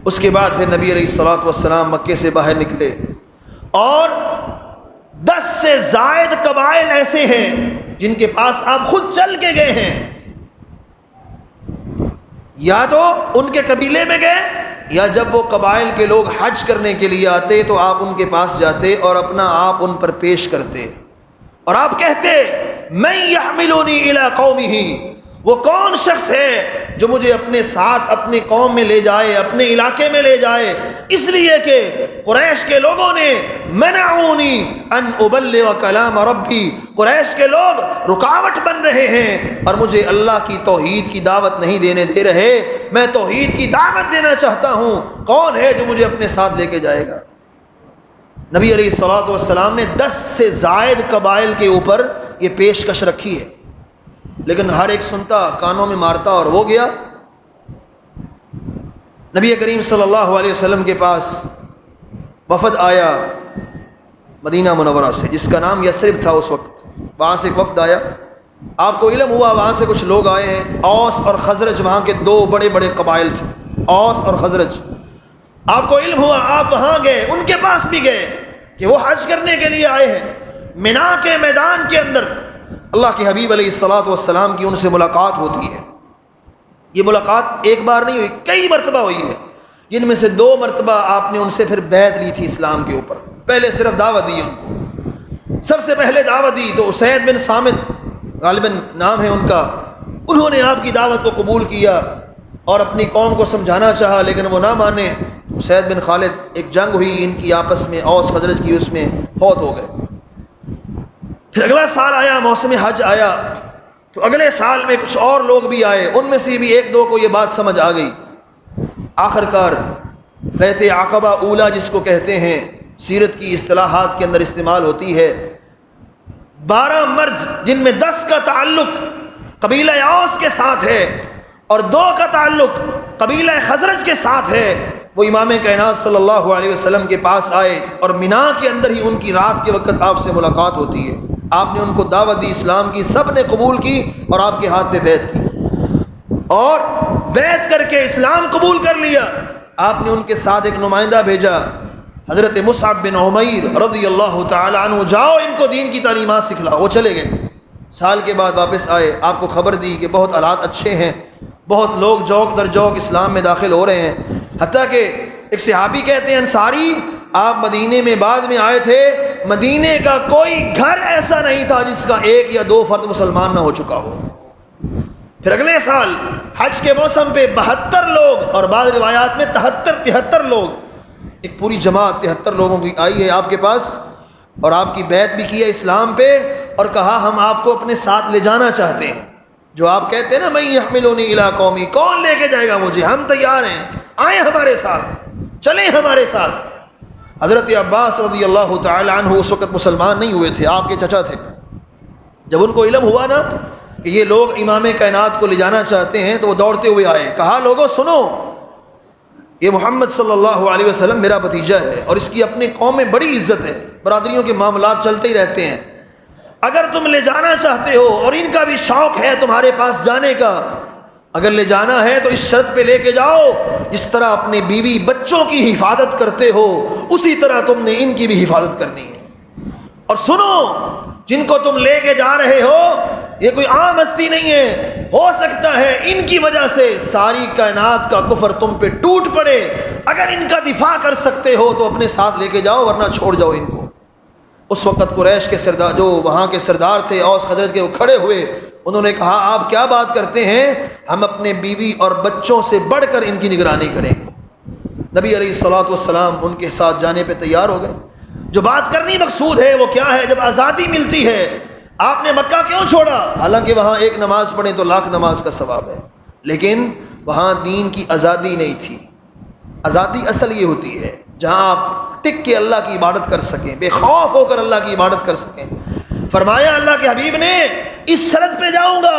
اس کے بعد پھر نبی علیہ الصلوۃ والسلام مکے سے باہر نکلے، اور 10 سے زائد قبائل ایسے ہیں جن کے پاس آپ خود چل کے گئے ہیں. یا تو ان کے قبیلے میں گئے، یا جب وہ قبائل کے لوگ حج کرنے کے لیے آتے تو آپ ان کے پاس جاتے اور اپنا آپ ان پر پیش کرتے، اور آپ کہتے من یحملونی الی قومہ، وہ کون شخص ہے جو مجھے اپنے ساتھ اپنی قوم میں لے جائے، اپنے علاقے میں لے جائے. اس لیے کہ قریش کے لوگوں نے منعونی ان ابلغ کلام ربی، قریش کے لوگ رکاوٹ بن رہے ہیں اور مجھے اللہ کی توحید کی دعوت نہیں دینے دے رہے. میں توحید کی دعوت دینا چاہتا ہوں، کون ہے جو مجھے اپنے ساتھ لے کے جائے گا؟ نبی علیہ الصلوۃ والسلام نے 10 سے زائد قبائل کے اوپر یہ پیشکش رکھی ہے، لیکن ہر ایک سنتا، کانوں میں مارتا اور وہ گیا. نبی کریم صلی اللہ علیہ وسلم کے پاس وفد آیا مدینہ منورہ سے، جس کا نام یثرب تھا اس وقت، وہاں سے ایک وفد آیا۔ آپ کو علم ہوا وہاں سے کچھ لوگ آئے ہیں، اوس اور خزرج وہاں کے دو بڑے بڑے قبائل تھے، اوس اور خزرج۔ آپ کو علم ہوا، آپ وہاں گئے، ان کے پاس بھی گئے کہ وہ حج کرنے کے لیے آئے ہیں۔ منا کے میدان کے اندر اللہ کے حبیب علیہ الصلوۃ والسلام کی ان سے ملاقات ہوتی ہے۔ یہ ملاقات ایک بار نہیں ہوئی، کئی مرتبہ ہوئی ہے، جن میں سے 2 مرتبہ آپ نے ان سے پھر بیعت لی تھی اسلام کے اوپر۔ پہلے صرف دعوت دی ان کو، سب سے پہلے دعوت دی تو اسید بن صامت غالباً نام ہے ان کا، انہوں نے آپ کی دعوت کو قبول کیا اور اپنی قوم کو سمجھانا چاہا، لیکن وہ نہ مانے۔ اسید بن خالد، ایک جنگ ہوئی ان کی آپس میں، اوس خزرج کی، اس میں فوت ہو گئے۔ پھر اگلا سال آیا، موسم حج آیا، تو اگلے سال میں کچھ اور لوگ بھی آئے، ان میں سے بھی 1-2 کو یہ بات سمجھ آ گئی۔ آخر کار بیعت عقبہ اولیٰ جس کو کہتے ہیں، سیرت کی اصطلاحات کے اندر استعمال ہوتی ہے، 12 مرد جن میں 10 کا تعلق قبیلہ اوس کے ساتھ ہے اور 2 کا تعلق قبیلہ خزرج کے ساتھ ہے، وہ امام کائنات صلی اللہ علیہ وسلم کے پاس آئے اور مینا کے اندر ہی ان کی رات کے وقت آپ سے ملاقات ہوتی ہے۔ آپ نے ان کو دعوت دی اسلام کی، سب نے قبول کی اور آپ کے ہاتھ پہ بیعت کی، اور بیعت کر کے اسلام قبول کر لیا۔ آپ نے ان کے ساتھ ایک نمائندہ بھیجا، حضرت مصعب بن عمیر رضی اللہ تعالی عنہ، جاؤ ان کو دین کی تعلیمات سکھلاؤ۔ وہ چلے گئے، سال کے بعد واپس آئے، آپ کو خبر دی کہ بہت حالات اچھے ہیں، بہت لوگ جوک در جوک اسلام میں داخل ہو رہے ہیں، حتیٰ کہ ایک صحابی کہتے ہیں انصاری، آپ مدینے میں بعد میں آئے تھے، مدینے کا کوئی گھر ایسا نہیں تھا جس کا 1 یا 2 فرد مسلمان نہ ہو چکا ہو۔ پھر اگلے سال حج کے موسم پہ 72 لوگ، اور بعض روایات میں 73 لوگ، ایک پوری جماعت 73 لوگوں کی آئی ہے آپ کے پاس، اور آپ کی بیعت بھی کی ہے اسلام پہ، اور کہا ہم آپ کو اپنے ساتھ لے جانا چاہتے ہیں۔ جو آپ کہتے ہیں نا میں یحملونی الی قومی، کون لے کے جائے گا مجھے، ہم تیار ہیں، آئیں ہمارے ساتھ، چلیں ہمارے ساتھ۔ حضرت عباس رضی اللہ تعالی عنہ اس وقت مسلمان نہیں ہوئے تھے، آپ کے چچا تھے۔ جب ان کو علم ہوا نا کہ یہ لوگ امام کائنات کو لے جانا چاہتے ہیں تو وہ دوڑتے ہوئے آئے، کہا لوگوں سنو، یہ محمد صلی اللہ علیہ وسلم میرا بھتیجا ہے اور اس کی اپنی قوم میں بڑی عزت ہے، برادریوں کے معاملات چلتے ہی رہتے ہیں، اگر تم لے جانا چاہتے ہو اور ان کا بھی شوق ہے تمہارے پاس جانے کا، اگر لے جانا ہے تو اس شرط پہ لے کے جاؤ، اس طرح اپنے بیوی بچوں کی حفاظت کرتے ہو اسی طرح تم نے ان کی بھی حفاظت کرنی ہے۔ اور سنو، جن کو تم لے کے جا رہے ہو یہ کوئی عام ہستی نہیں ہے، ہو سکتا ہے ان کی وجہ سے ساری کائنات کا کفر تم پہ ٹوٹ پڑے، اگر ان کا دفاع کر سکتے ہو تو اپنے ساتھ لے کے جاؤ ورنہ چھوڑ جاؤ ان کو۔ اس وقت قریش کے سردار، جو وہاں کے سردار تھے اوس خزرج کے، وہ کھڑے ہوئے، انہوں نے کہا آپ کیا بات کرتے ہیں، ہم اپنے بیوی اور بچوں سے بڑھ کر ان کی نگرانی کریں گے۔ نبی علیہ الصلوۃ والسلام ان کے ساتھ جانے پہ تیار ہو گئے۔ جو بات کرنی مقصود ہے وہ کیا ہے، جب آزادی ملتی ہے آپ نے مکہ کیوں چھوڑا؟ حالانکہ وہاں 1 نماز پڑھیں تو 1,00,000 نماز کا ثواب ہے، لیکن وہاں دین کی آزادی نہیں تھی۔ آزادی اصل یہ ہوتی ہے جہاں آپ ٹک کے اللہ کی عبادت کر سکیں، بے خوف ہو کر اللہ کی عبادت کر سکیں۔ فرمایا اللہ کے حبیب نے اس شرط پہ جاؤں گا،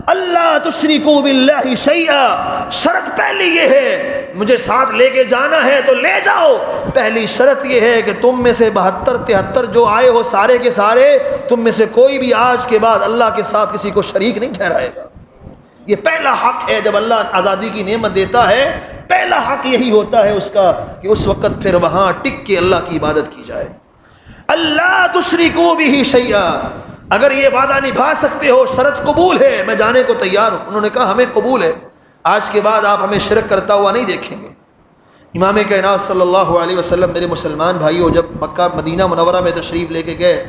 اللہ تشرکوا باللہ شیئا، شرط پہلی یہ ہے مجھے ساتھ لے کے جانا ہے تو لے جاؤ، پہلی شرط یہ ہے کہ تم میں سے 72-73 جو آئے ہو سارے کے سارے، تم میں سے کوئی بھی آج کے بعد اللہ کے ساتھ کسی کو شریک نہیں ٹھہرائے گا۔ یہ پہلا حق ہے، جب اللہ آزادی کی نعمت دیتا ہے پہلا حق یہی ہوتا ہے اس کا کہ اس وقت پھر وہاں ٹک کے اللہ کی عبادت کی جائے۔ اللہ تشرکوا بہ شیئا، اگر یہ وعدہ نبھا سکتے ہو، شرط قبول ہے، میں جانے کو تیار ہوں۔ انہوں نے کہا ہمیں قبول ہے، آج کے بعد آپ ہمیں شرک کرتا ہوا نہیں دیکھیں گے۔ امام کائنات صلی اللہ علیہ وسلم، میرے مسلمان بھائیوں، جب مکہ مدینہ منورہ میں تشریف لے کے گئے،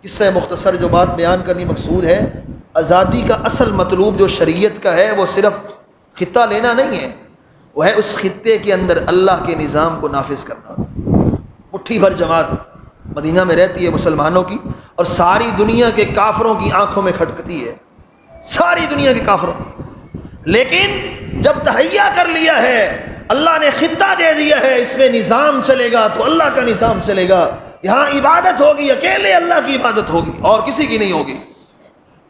قصہ مختصر جو بات بیان کرنی مقصود ہے، آزادی کا اصل مطلوب جو شریعت کا ہے وہ صرف خطہ لینا نہیں ہے، وہ ہے اس خطے کے اندر اللہ کے نظام کو نافذ کرنا۔ مٹھی بھر جماعت مدینہ میں رہتی ہے مسلمانوں کی، اور ساری دنیا کے کافروں کی آنکھوں میں کھٹکتی ہے، ساری دنیا کے کافروں، لیکن جب تہیہ کر لیا ہے، اللہ نے خطہ دے دیا ہے، اس میں نظام چلے گا تو اللہ کا نظام چلے گا، یہاں عبادت ہوگی اکیلے اللہ کی عبادت ہوگی اور کسی کی نہیں ہوگی۔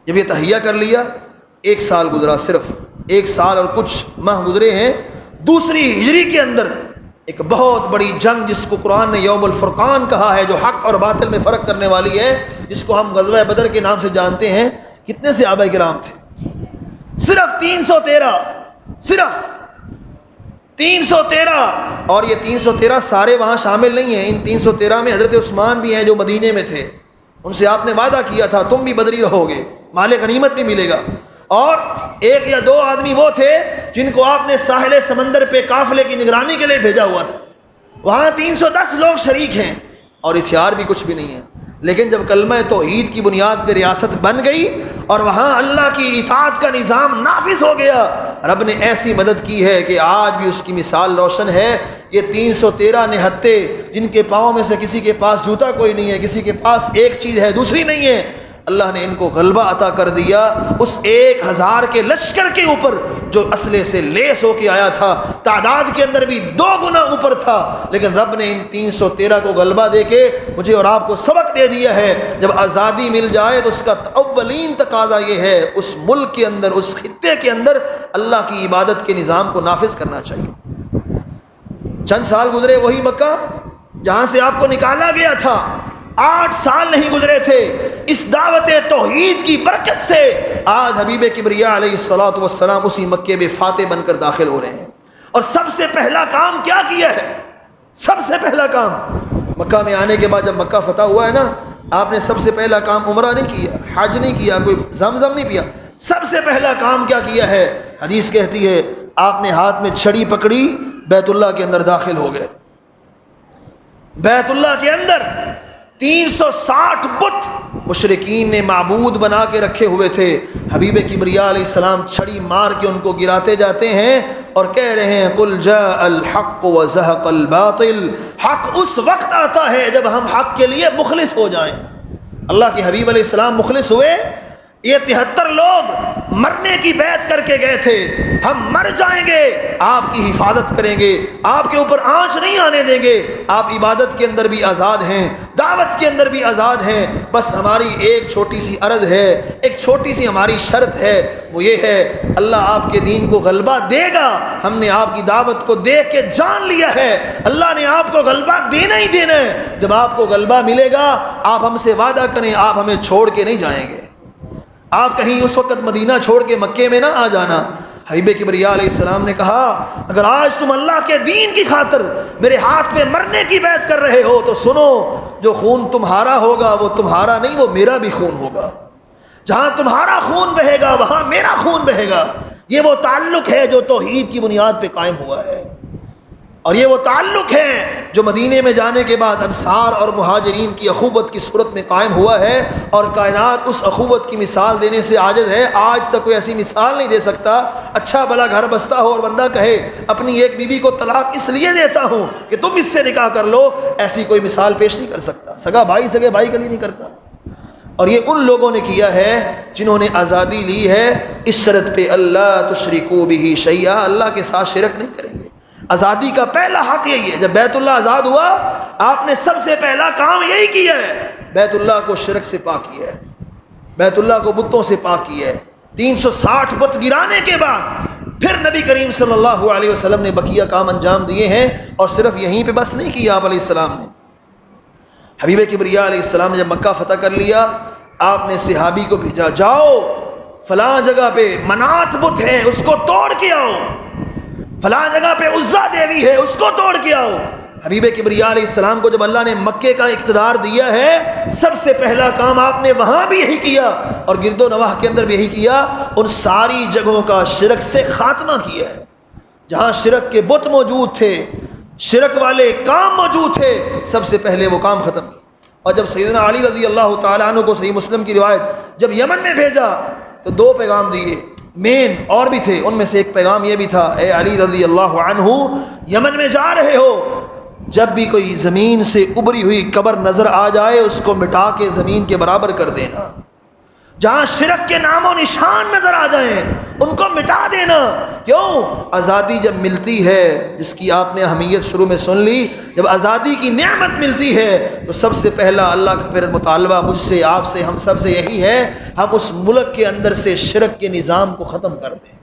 جب یہ تہیہ کر لیا، 1 سال گزرا، صرف 1 سال اور کچھ ماہ گزرے ہیں، دوسری ہجری کے اندر ایک بہت بڑی جنگ جس کو قرآن نے یوم الفرقان کہا ہے، جو حق اور باطل میں فرق کرنے والی ہے، جس کو ہم غزوہ بدر کے نام سے جانتے ہیں، کتنے صحابہ کرام تھے؟ صرف 313، صرف 313۔ اور یہ 313 سارے وہاں شامل نہیں ہیں، ان 313 میں حضرت عثمان بھی ہیں جو مدینے میں تھے، ان سے آپ نے وعدہ کیا تھا تم بھی بدری رہو گے، مال غنیمت بھی ملے گا۔ اور ایک یا دو آدمی وہ تھے جن کو آپ نے ساحل سمندر پہ قافلے کی نگرانی کے لیے بھیجا ہوا تھا۔ وہاں 310 لوگ شریک ہیں اور ہتھیار بھی کچھ بھی نہیں ہے، لیکن جب کلمہ توحید کی بنیاد پہ ریاست بن گئی اور وہاں اللہ کی اطاعت کا نظام نافذ ہو گیا، رب نے ایسی مدد کی ہے کہ آج بھی اس کی مثال روشن ہے۔ یہ 313 نہتے جن کے پاؤں میں سے کسی کے پاس جوتا کوئی نہیں ہے، کسی کے پاس ایک چیز ہے دوسری نہیں ہے، اللہ نے ان کو غلبہ عطا کر دیا اس 1000 کے لشکر کے اوپر جو اسلحے سے لیس ہو کے آیا تھا، تعداد کے اندر بھی 2 گنا اوپر تھا، لیکن رب نے ان 313 کو غلبہ دے کے مجھے اور آپ کو سبق دے دیا ہے، جب آزادی مل جائے تو اس کا اولین تقاضا یہ ہے اس ملک کے اندر، اس خطے کے اندر اللہ کی عبادت کے نظام کو نافذ کرنا چاہیے۔ چند سال گزرے وہی مکہ جہاں سے آپ کو نکالا گیا تھا، 8 سال نہیں گزرے تھے، اس دعوت توحید کی برکت سے آج حبیب کبریا علیہ الصلوۃ والسلام اسی مکے میں فاتح بن کر داخل ہو رہے ہیں۔ اور سب سے پہلا کام کیا کیا ہے؟ سب سے پہلا کام مکہ میں آنے کے بعد جب مکہ فتح ہوا ہے نا، آپ نے سب سے پہلا کام عمرہ نہیں کیا، حج نہیں کیا، کوئی زمزم نہیں پیا، سب سے پہلا کام کیا کیا ہے؟ حدیث کہتی ہے آپ نے ہاتھ میں چھڑی پکڑی، بیت اللہ کے اندر داخل ہو گئے۔ بیت اللہ کے اندر 360 بت مشرکین نے معبود بنا کے رکھے ہوئے تھے، حبیب کبریا علیہ السلام چھڑی مار کے ان کو گراتے جاتے ہیں اور کہہ رہے ہیں قل جاء الحق وزهق الباطل، حق اس وقت آتا ہے جب ہم حق کے لیے مخلص ہو جائیں۔ اللہ کے حبیب علیہ السلام مخلص ہوئے۔ یہ 73 لوگ مرنے کی بیعت کر کے گئے تھے، ہم مر جائیں گے آپ کی حفاظت کریں گے، آپ کے اوپر آنچ نہیں آنے دیں گے، آپ عبادت کے اندر بھی آزاد ہیں، دعوت کے اندر بھی آزاد ہیں، بس ہماری ایک چھوٹی سی عرض ہے، ایک چھوٹی سی ہماری شرط ہے، وہ یہ ہے اللہ آپ کے دین کو غلبہ دے گا، ہم نے آپ کی دعوت کو دیکھ کے جان لیا ہے اللہ نے آپ کو غلبہ دینا ہی دینا ہے، جب آپ کو غلبہ ملے گا آپ ہم سے وعدہ کریں آپ ہمیں چھوڑ کے نہیں جائیں گے، آپ کہیں اس وقت مدینہ چھوڑ کے مکے میں نہ آ جانا۔ حبیب کبریا علیہ السلام نے کہا اگر آج تم اللہ کے دین کی خاطر میرے ہاتھ میں مرنے کی بیعت کر رہے ہو تو سنو، جو خون تمہارا ہوگا وہ تمہارا نہیں، وہ میرا بھی خون ہوگا، جہاں تمہارا خون بہے گا وہاں میرا خون بہے گا۔ یہ وہ تعلق ہے جو توحید کی بنیاد پہ قائم ہوا ہے، اور یہ وہ تعلق ہے جو مدینے میں جانے کے بعد انصار اور مہاجرین کی اخوت کی صورت میں قائم ہوا ہے، اور کائنات اس اخوت کی مثال دینے سے عاجز ہے، آج تک کوئی ایسی مثال نہیں دے سکتا۔ اچھا بھلا گھر بستا ہو اور بندہ کہے اپنی ایک بیوی کو طلاق اس لیے دیتا ہوں کہ تم اس سے نکاح کر لو، ایسی کوئی مثال پیش نہیں کر سکتا، سگا بھائی سگے بھائی کے لیے نہیں کرتا۔ اور یہ ان لوگوں نے کیا ہے جنہوں نے آزادی لی ہے اس شرط پہ اللہ تشرکوا بہ شیئا، اللہ کے ساتھ شرک نہیں کریں گے۔ آزادی کا پہلا حق یہی ہے، جب بیت اللہ آزاد ہوا آپ نے سب سے پہلا کام یہی کیا ہے، بیت اللہ کو شرک سے پاک کیا ہے، بیت اللہ کو بتوں سے پاک کیا ہے۔ 360 بت گرانے کے بعد پھر نبی کریم صلی اللہ علیہ وسلم نے بقیہ کام انجام دیے ہیں، اور صرف یہیں پہ بس نہیں کیا آپ علیہ السلام نے۔ حبیب کبریا علیہ السلام نے جب مکہ فتح کر لیا آپ نے صحابی کو بھیجا جاؤ فلاں جگہ پہ منات بت ہے اس کو توڑ کے آؤ، فلاں جگہ پہ عزا دیوی ہے اس کو توڑ کے آؤ۔ حبیب کبریا علیہ السلام کو جب اللہ نے مکے کا اقتدار دیا ہے سب سے پہلا کام آپ نے وہاں بھی یہی کیا اور گرد و نواح کے اندر بھی یہی کیا، ان ساری جگہوں کا شرک سے خاتمہ کیا ہے۔ جہاں شرک کے بت موجود تھے، شرک والے کام موجود تھے، سب سے پہلے وہ کام ختم کیا۔ اور جب سیدنا علی رضی اللہ تعالیٰ عنہ کو صحیح مسلم کی روایت جب یمن میں بھیجا تو 2 پیغام دیے، مین اور بھی تھے، ان میں سے ایک پیغام یہ بھی تھا اے علی رضی اللہ عنہ یمن میں جا رہے ہو، جب بھی کوئی زمین سے ابری ہوئی قبر نظر آ جائے اس کو مٹا کے زمین کے برابر کر دینا، جہاں شرک کے نام و نشان نظر آ جائیں ان کو مٹا دینا۔ کیوں؟ آزادی جب ملتی ہے، جس کی آپ نے اہمیت شروع میں سن لی، جب آزادی کی نعمت ملتی ہے تو سب سے پہلا اللہ کا پھر مطالبہ مجھ سے آپ سے ہم سب سے یہی ہے ہم اس ملک کے اندر سے شرک کے نظام کو ختم کر دیں،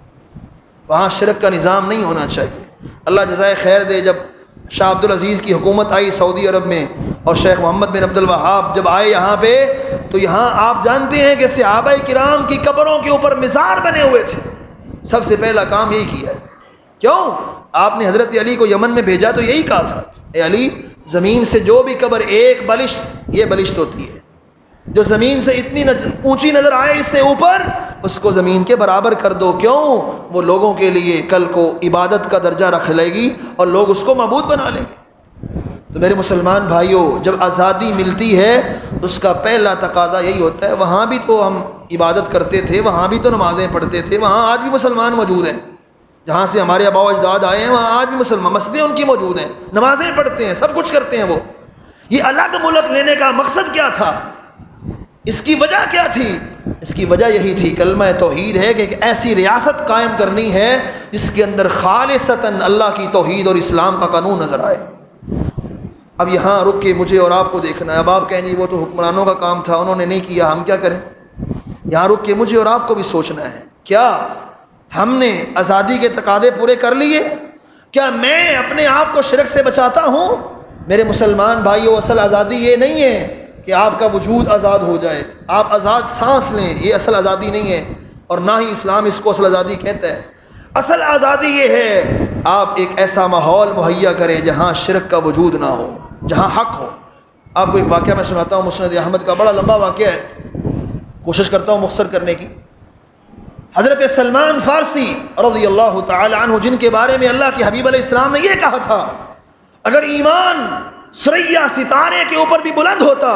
وہاں شرک کا نظام نہیں ہونا چاہیے۔ اللہ جزائے خیر دے، جب شاہ عبد العزیز کی حکومت آئی سعودی عرب میں اور شیخ محمد بن عبد الوہاب جب آئے یہاں پہ، تو یہاں آپ جانتے ہیں کہ صحابہ کرام کی قبروں کے اوپر مزار بنے ہوئے تھے۔ سب سے پہلا کام یہی کیا ہے۔ کیوں؟ آپ نے حضرت علی کو یمن میں بھیجا تو یہی کہا تھا، اے علی زمین سے جو بھی قبر ایک بلشت، یہ بلشت ہوتی ہے جو زمین سے اتنی اونچی نظر آئے اس سے اوپر، اس کو زمین کے برابر کر دو۔ کیوں؟ وہ لوگوں کے لیے کل کو عبادت کا درجہ رکھ لے گی اور لوگ اس کو معبود بنا لیں گے۔ تو میرے مسلمان بھائیوں، جب آزادی ملتی ہے تو اس کا پہلا تقاضا یہی ہوتا ہے۔ وہاں بھی تو ہم عبادت کرتے تھے، وہاں بھی تو نمازیں پڑھتے تھے، وہاں آج بھی مسلمان موجود ہیں، جہاں سے ہمارے آباء و اجداد آئے ہیں وہاں آج بھی مسلمان، مسجدیں ان کی موجود ہیں، نمازیں پڑھتے ہیں، سب کچھ کرتے ہیں وہ۔ یہ الگ ملک لینے کا مقصد کیا تھا؟ اس کی وجہ کیا تھی؟ اس کی وجہ یہی تھی، کلمہ توحید ہے کہ ایک ایسی ریاست قائم کرنی ہے جس کے اندر خالصتاً اللہ کی توحید اور اسلام کا قانون نظر آئے۔ اب یہاں رک کے مجھے اور آپ کو دیکھنا ہے۔ اب آپ کہیں جی وہ تو حکمرانوں کا کام تھا، انہوں نے نہیں کیا، ہم کیا کریں؟ یہاں رک کے مجھے اور آپ کو بھی سوچنا ہے، کیا ہم نے آزادی کے تقاضے پورے کر لیے؟ کیا میں اپنے آپ کو شرک سے بچاتا ہوں؟ میرے مسلمان بھائیو، اصل آزادی یہ نہیں ہے کہ آپ کا وجود آزاد ہو جائے، آپ آزاد سانس لیں، یہ اصل آزادی نہیں ہے، اور نہ ہی اسلام اس کو اصل آزادی کہتا ہے۔ اصل آزادی یہ ہے آپ ایک ایسا ماحول مہیا کریں جہاں شرک کا وجود نہ ہو، جہاں حق ہو۔ آپ کو ایک واقعہ میں سناتا ہوں، مسند احمد کا بڑا لمبا واقعہ ہے، کوشش کرتا ہوں مختصر کرنے کی۔ حضرت سلمان فارسی رضی اللہ تعالی عنہ، جن کے بارے میں اللہ کے حبیب علیہ السلام نے یہ کہا تھا اگر ایمان ثریا ستارے کے اوپر بھی بلند ہوتا،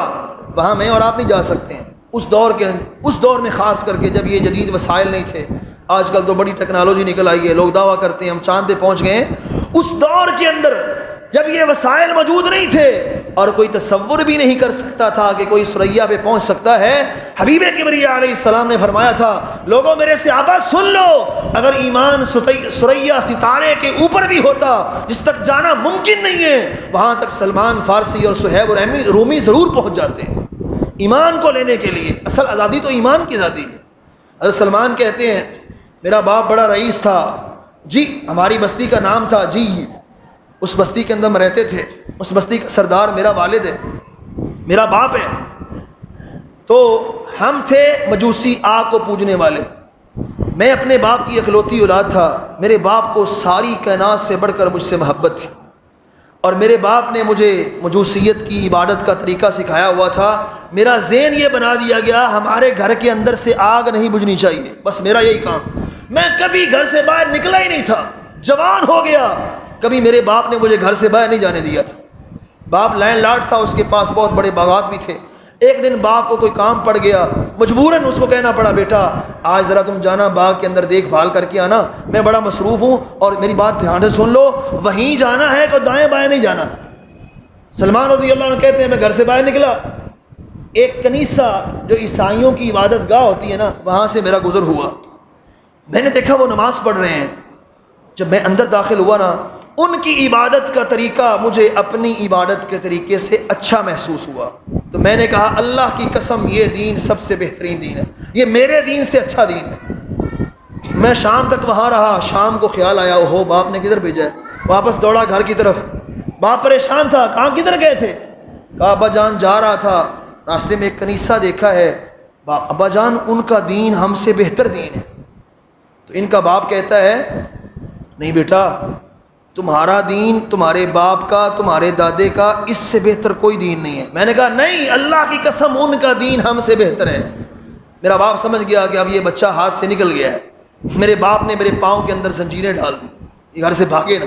وہاں میں اور آپ نہیں جا سکتے ہیں۔ اس دور میں خاص کر کے جب یہ جدید وسائل نہیں تھے، آج کل تو بڑی ٹیکنالوجی نکل آئی ہے، لوگ دعویٰ کرتے ہیں ہم چاند پہ پہنچ گئے ہیں۔ اس دور کے اندر جب یہ وسائل موجود نہیں تھے اور کوئی تصور بھی نہیں کر سکتا تھا کہ کوئی ثریا پہ پہنچ سکتا ہے، حبیب کبریہ علیہ السلام نے فرمایا تھا لوگوں میرے صحابہ سن لو، اگر ایمان ثریا ستارے کے اوپر بھی ہوتا جس تک جانا ممکن نہیں ہے، وہاں تک سلمان فارسی اور صہیب رومی ضرور پہنچ جاتے ہیں ایمان کو لینے کے لیے۔ اصل آزادی تو ایمان کی آزادی ہے۔ حضرت سلمان کہتے ہیں میرا باپ بڑا رئیس تھا جی، ہماری بستی کا نام تھا جی، اس بستی کے اندر ہم رہتے تھے، اس بستی کا سردار میرا والد ہے، میرا باپ ہے۔ تو ہم تھے مجوسی آگ کو پوجنے والے، میں اپنے باپ کی اکلوتی اولاد تھا، میرے باپ کو ساری کائنات سے بڑھ کر مجھ سے محبت تھی، اور میرے باپ نے مجھے مجوسیت کی عبادت کا طریقہ سکھایا ہوا تھا۔ میرا ذہن یہ بنا دیا گیا ہمارے گھر کے اندر سے آگ نہیں بجھنی چاہیے، بس میرا یہی کام۔ میں کبھی گھر سے باہر نکلا ہی نہیں تھا، جوان ہو گیا کبھی میرے باپ نے مجھے گھر سے باہر نہیں جانے دیا تھا۔ باپ لینڈ لارڈ تھا، اس کے پاس بہت بڑے باغات بھی تھے۔ ایک دن باپ کو کوئی کام پڑ گیا، مجبوراً اس کو کہنا پڑا بیٹا آج ذرا تم جانا باغ کے اندر دیکھ بھال کر کے آنا، میں بڑا مصروف ہوں، اور میری بات دھیان سے سن لو، وہیں جانا ہے کہ دائیں بائیں نہیں جانا۔ سلمان رضی اللہ عنہ کہتے ہیں میں گھر سے باہر نکلا، ایک کنیسہ جو عیسائیوں کی عبادت گاہ ہوتی ہے نا، وہاں سے میرا گزر ہوا، میں نے دیکھا وہ نماز پڑھ رہے ہیں۔ جب میں اندر داخل ہوا نا، ان کی عبادت کا طریقہ مجھے اپنی عبادت کے طریقے سے اچھا محسوس ہوا، تو میں نے کہا اللہ کی قسم یہ دین سب سے بہترین دین ہے، یہ میرے دین سے اچھا دین ہے۔ میں شام تک وہاں رہا، شام کو خیال آیا اوہو باپ نے کدھر بھیجا ہے، واپس دوڑا گھر کی طرف۔ باپ پریشان تھا، کہاں کدھر گئے تھے؟ کہا ابا جان جا رہا تھا، راستے میں ایک کنیسہ دیکھا ہے، ابا جان ان کا دین ہم سے بہتر دین ہے۔ تو ان کا باپ کہتا ہے نہیں بیٹا، تمہارا دین تمہارے باپ کا تمہارے دادے کا اس سے بہتر کوئی دین نہیں ہے۔ میں نے کہا نہیں اللہ کی قسم ان کا دین ہم سے بہتر ہے۔ میرا باپ سمجھ گیا کہ اب یہ بچہ ہاتھ سے نکل گیا ہے۔ میرے باپ نے میرے پاؤں کے اندر زنجیریں ڈال دی، یہ گھر سے بھاگے نا۔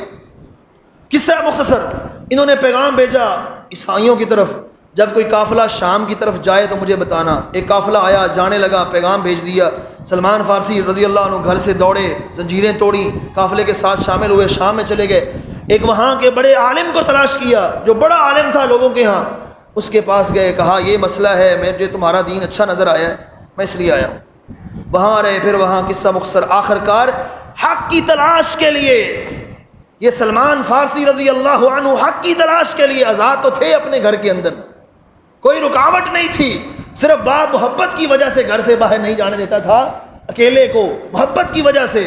قصہ مختصر، انہوں نے پیغام بھیجا عیسائیوں کی طرف جب کوئی قافلہ شام کی طرف جائے تو مجھے بتانا۔ ایک قافلہ آیا، جانے لگا، پیغام بھیج دیا۔ سلمان فارسی رضی اللہ عنہ گھر سے دوڑے، زنجیریں توڑی، قافلے کے ساتھ شامل ہوئے، شام میں چلے گئے۔ ایک وہاں کے بڑے عالم کو تلاش کیا جو بڑا عالم تھا لوگوں کے ہاں، اس کے پاس گئے، کہا یہ مسئلہ ہے، مجھے تمہارا دین اچھا نظر آیا ہے، میں اس لیے آیا ہوں۔ وہاں رہے، پھر وہاں قصہ مختصر، آخر کار حق کی تلاش کے لیے یہ سلمان فارسی رضی اللہ عنہ حق کی تلاش کے لیے آزاد تو تھے اپنے گھر کے اندر، کوئی رکاوٹ نہیں تھی، صرف باپ محبت کی وجہ سے گھر سے باہر نہیں جانے دیتا تھا، اکیلے کو محبت کی وجہ سے،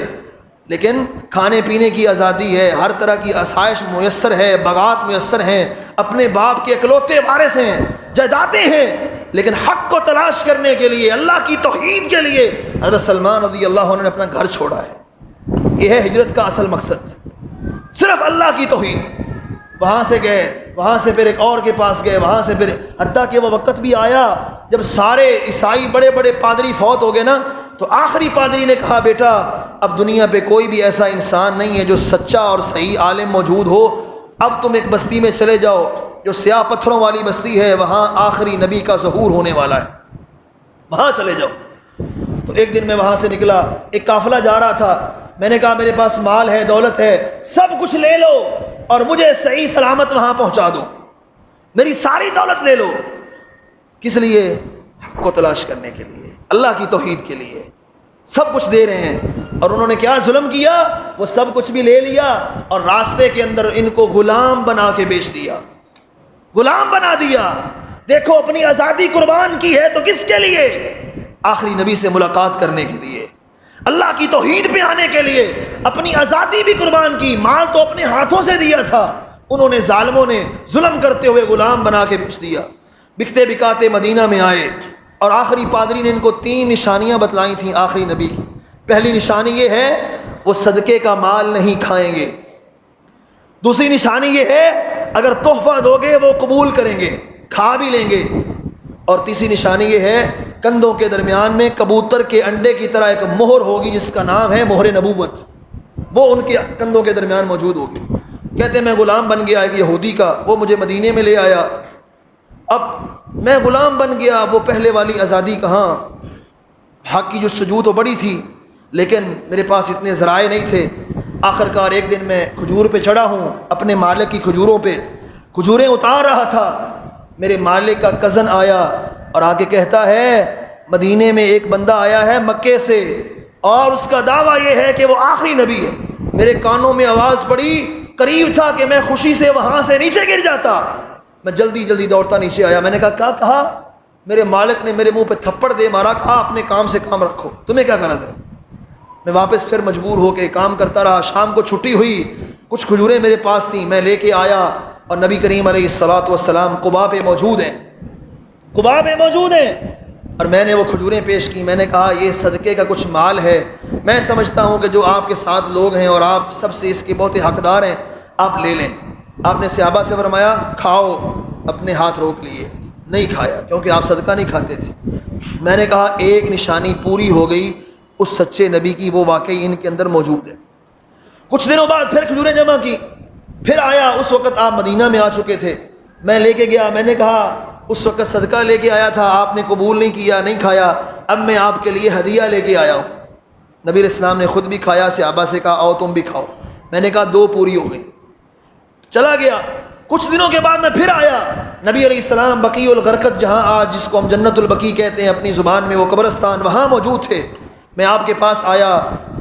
لیکن کھانے پینے کی آزادی ہے، ہر طرح کی آسائش میسر ہے، باغات میسر ہیں، اپنے باپ کے اکلوتے وارث ہیں، جائیدادیں ہیں، لیکن حق کو تلاش کرنے کے لیے، اللہ کی توحید کے لیے حضرت سلمان رضی اللہ عنہ نے اپنا گھر چھوڑا ہے۔ یہ ہے ہجرت کا اصل مقصد، صرف اللہ کی توحید۔ وہاں سے گئے، وہاں سے پھر ایک اور کے پاس گئے، وہاں سے پھر حتیٰ کہ وہ وقت بھی آیا جب سارے عیسائی بڑے بڑے پادری فوت ہو گئے نا، تو آخری پادری نے کہا بیٹا اب دنیا پہ کوئی بھی ایسا انسان نہیں ہے جو سچا اور صحیح عالم موجود ہو، اب تم ایک بستی میں چلے جاؤ جو سیاہ پتھروں والی بستی ہے، وہاں آخری نبی کا ظہور ہونے والا ہے، وہاں چلے جاؤ۔ تو ایک دن میں وہاں سے نکلا، ایک قافلہ جا رہا تھا، میں نے کہا میرے پاس مال ہے، دولت ہے، سب کچھ لے لو اور مجھے صحیح سلامت وہاں پہنچا دو، میری ساری دولت لے لو۔ کس لیے؟ حق کو تلاش کرنے کے لیے، اللہ کی توحید کے لیے سب کچھ دے رہے ہیں۔ اور انہوں نے کیا ظلم کیا؟ وہ سب کچھ بھی لے لیا اور راستے کے اندر ان کو غلام بنا کے بیچ دیا، غلام بنا دیا۔ دیکھو اپنی آزادی قربان کی ہے تو کس کے لیے؟ آخری نبی سے ملاقات کرنے کے لیے، اللہ کی توحید پہ آنے کے لیے اپنی آزادی بھی قربان کی، مال تو اپنے ہاتھوں سے دیا تھا، انہوں نے ظالموں نے ظلم کرتے ہوئے غلام بنا کے بیچ دیا۔ بکتے بکاتے مدینہ میں آئے اور آخری پادری نے ان کو 3 نشانیاں بتلائی تھیں آخری نبی کی۔ پہلی نشانی یہ ہے وہ صدقے کا مال نہیں کھائیں گے، دوسری نشانی یہ ہے اگر تحفہ دو گے وہ قبول کریں گے، کھا بھی لیں گے، اور تیسری نشانی یہ ہے کندھوں کے درمیان میں کبوتر کے انڈے کی طرح ایک مہر ہوگی جس کا نام ہے مہر نبوت، وہ ان کے کندھوں کے درمیان موجود ہوگی۔ کہتے ہیں میں غلام بن گیا ایک یہودی کا، وہ مجھے مدینے میں لے آیا، اب میں غلام بن گیا، وہ پہلے والی آزادی کہاں؟ حق کی جستجو تو بڑی تھی لیکن میرے پاس اتنے ذرائع نہیں تھے۔ آخرکار ایک دن میں کھجور پہ چڑھا ہوں، اپنے مالک کی کھجوروں پہ کھجوریں اتار رہا تھا، میرے مالک کا کزن آیا اور آ کے کہتا ہے مدینے میں ایک بندہ آیا ہے مکے سے اور اس کا دعویٰ یہ ہے کہ وہ آخری نبی ہے۔ میرے کانوں میں آواز پڑی، قریب تھا کہ میں خوشی سے وہاں سے نیچے گر جاتا، میں جلدی جلدی دوڑتا نیچے آیا۔ میں نے کہا کیا کہا؟ میرے مالک نے میرے منہ پہ تھپڑ دے مارا، کہا اپنے کام سے کام رکھو، تمہیں کیا غرض ہے؟ میں واپس پھر مجبور ہو کے کام کرتا رہا۔ شام کو چھٹی ہوئی، کچھ کھجوریں میرے پاس تھیں، میں لے کے آیا اور نبی کریم علیہ الصلوۃ والسلام قباء پہ موجود ہیں، قباء پہ موجود ہیں، اور میں نے وہ کھجوریں پیش کی۔ میں نے کہا یہ صدقے کا کچھ مال ہے، میں سمجھتا ہوں کہ جو آپ کے ساتھ لوگ ہیں اور آپ سب سے اس کے بہت حقدار ہیں، آپ لے لیں۔ آپ نے صحابہ سے فرمایا کھاؤ، اپنے ہاتھ روک لیے، نہیں کھایا کیونکہ آپ صدقہ نہیں کھاتے تھے۔ میں نے کہا ایک نشانی پوری ہو گئی اس سچے نبی کی، وہ واقعی ان کے اندر موجود ہے۔ کچھ دنوں بعد پھر کھجوریں جمع کی، پھر آیا، اس وقت آپ مدینہ میں آ چکے تھے، میں لے کے گیا، میں نے کہا اس وقت صدقہ لے کے آیا تھا، آپ نے قبول نہیں کیا، نہیں کھایا، اب میں آپ کے لیے ہدیہ لے کے آیا ہوں۔ نبی علیہ السلام نے خود بھی کھایا، صحابہ سے کہا آؤ تم بھی کھاؤ۔ میں نے کہا 2 پوری ہو گئی، چلا گیا۔ کچھ دنوں کے بعد میں پھر آیا، نبی علیہ السلام بقیع الغرقد، جہاں آج جس کو ہم جنت البقیع کہتے ہیں اپنی زبان میں، وہ قبرستان، وہاں موجود تھے۔ میں آپ کے پاس آیا،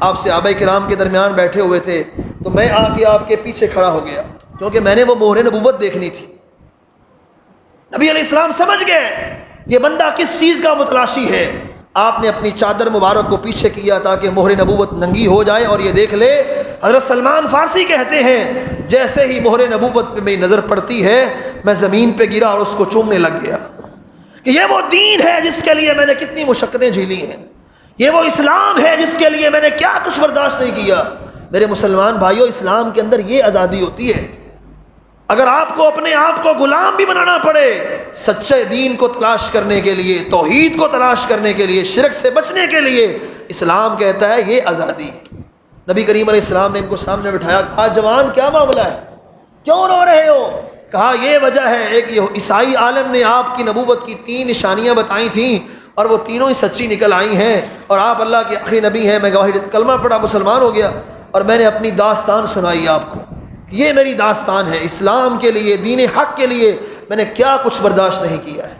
آپ صحابہ کرام کے درمیان بیٹھے ہوئے تھے، تو میں آ کے آپ کے پیچھے کھڑا ہو گیا کیونکہ میں نے وہ مہر نبوت دیکھنی تھی۔ نبی علیہ السلام سمجھ گئے یہ بندہ کس چیز کا متلاشی ہے۔ آپ نے اپنی چادر مبارک کو پیچھے کیا تاکہ مہر نبوت ننگی ہو جائے اور یہ دیکھ لے۔ حضرت سلمان فارسی کہتے ہیں جیسے ہی مہر نبوت پہ میری نظر پڑتی ہے میں زمین پہ گرا اور اس کو چومنے لگ گیا کہ یہ وہ دین ہے جس کے لیے میں نے کتنی مشقتیں جھیلی ہیں، یہ وہ اسلام ہے جس کے لیے میں نے کیا کچھ برداشت نہیں کیا۔ میرے مسلمان بھائیوں، اسلام کے اندر یہ آزادی ہوتی ہے۔ اگر آپ کو اپنے آپ کو غلام بھی بنانا پڑے سچے دین کو تلاش کرنے کے لیے، توحید کو تلاش کرنے کے لیے، شرک سے بچنے کے لیے، اسلام کہتا ہے یہ آزادی ہے۔ نبی کریم علیہ السلام نے ان کو سامنے بٹھایا، کہا جوان کیا معاملہ ہے، کیوں رو رہے ہو؟ کہا یہ وجہ ہے، ایک عیسائی عالم نے آپ کی نبوت کی 3 نشانیاں بتائی تھیں اور وہ تینوں ہی سچی نکل آئی ہیں، اور آپ اللہ کے آخری نبی ہیں۔ میں گواہی کلمہ پڑھا، مسلمان ہو گیا، اور میں نے اپنی داستان سنائی آپ کو، یہ میری داستان ہے، اسلام کے لیے، دین حق کے لیے میں نے کیا کچھ برداشت نہیں کیا ہے۔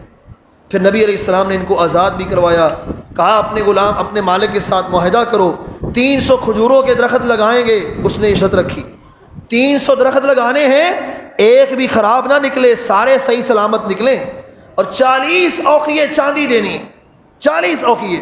پھر نبی علیہ السلام نے ان کو آزاد بھی کروایا، کہا اپنے غلام اپنے مالک کے ساتھ معاہدہ کرو، 300 کھجوروں کے درخت لگائیں گے۔ اس نے شرط رکھی 300 درخت لگانے ہیں، ایک بھی خراب نہ نکلے، سارے صحیح سلامت نکلیں، اور 40 اوقیے چاندی دینی ہے، 40 اوقیے۔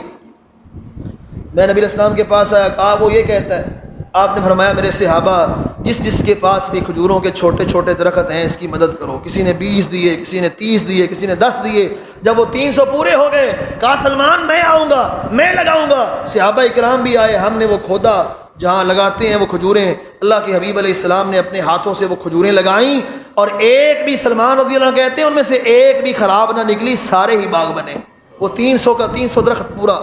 میں نبی علیہ السلام کے پاس آیا، کہا وہ یہ کہتا ہے آپ نے فرمایا میرے صحابہ جس کے پاس بھی کھجوروں کے چھوٹے چھوٹے درخت ہیں اس کی مدد کرو. کسی نے 20 دیے, کسی نے 30 دیے, کسی نے 10 دیے. جب وہ 300 پورے ہو گئے کہا سلمان میں آؤں گا, میں لگاؤں گا. صحابہ اکرام بھی آئے, ہم نے وہ کھودا جہاں لگاتے ہیں وہ کھجوریں. اللہ کے حبیب علیہ السلام نے اپنے ہاتھوں سے وہ کھجوریں لگائیں اور ایک بھی, سلمان رضی اللہ عنہ کہتے ہیں ان میں سے ایک بھی خراب نہ نکلی, سارے ہی باغ بنے. وہ 300 کا 300 درخت پورا.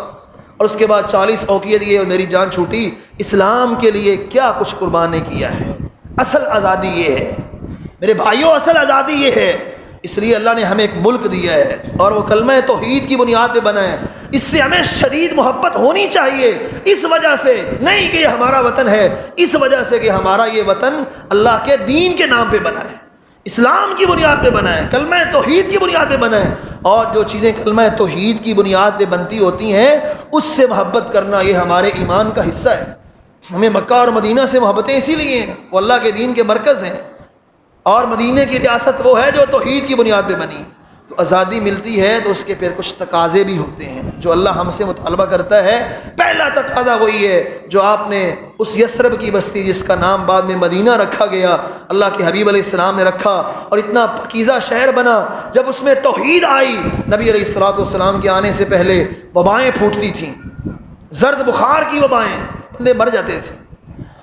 اور اس کے بعد 40 اوقیہ دیے اور میری جان چھوٹی. اسلام کے لیے کیا کچھ قربان نے کیا ہے. اصل آزادی یہ ہے میرے بھائیوں, اصل آزادی یہ ہے. اس لیے اللہ نے ہمیں ایک ملک دیا ہے اور وہ کلمہ توحید کی بنیاد پہ بنا ہے. اس سے ہمیں شدید محبت ہونی چاہیے, اس وجہ سے نہیں کہ یہ ہمارا وطن ہے, اس وجہ سے کہ ہمارا یہ وطن اللہ کے دین کے نام پہ بنا ہے, اسلام کی بنیاد پہ بنا ہے, کلمہ توحید کی بنیاد پہ بنا ہے. اور جو چیزیں کلمہ توحید کی بنیاد پہ بنتی ہوتی ہیں اس سے محبت کرنا یہ ہمارے ایمان کا حصہ ہے. ہمیں مکہ اور مدینہ سے محبتیں اسی لیے ہیں, وہ اللہ کے دین کے مرکز ہیں, اور مدینہ کی ریاست وہ ہے جو توحید کی بنیاد پہ بنی. تو آزادی ملتی ہے تو اس کے پھر کچھ تقاضے بھی ہوتے ہیں جو اللہ ہم سے مطالبہ کرتا ہے. پہلا تقاضا وہی ہے جو آپ نے اس یثرب کی بستی جس کا نام بعد میں مدینہ رکھا گیا, اللہ کے حبیب علیہ السلام نے رکھا اور اتنا پاکیزہ شہر بنا. جب اس میں توحید آئی, نبی علیہ الصلوۃ والسلام کے آنے سے پہلے وبائیں پھوٹتی تھیں, زرد بخار کی وبائیں, بندے مر جاتے تھے.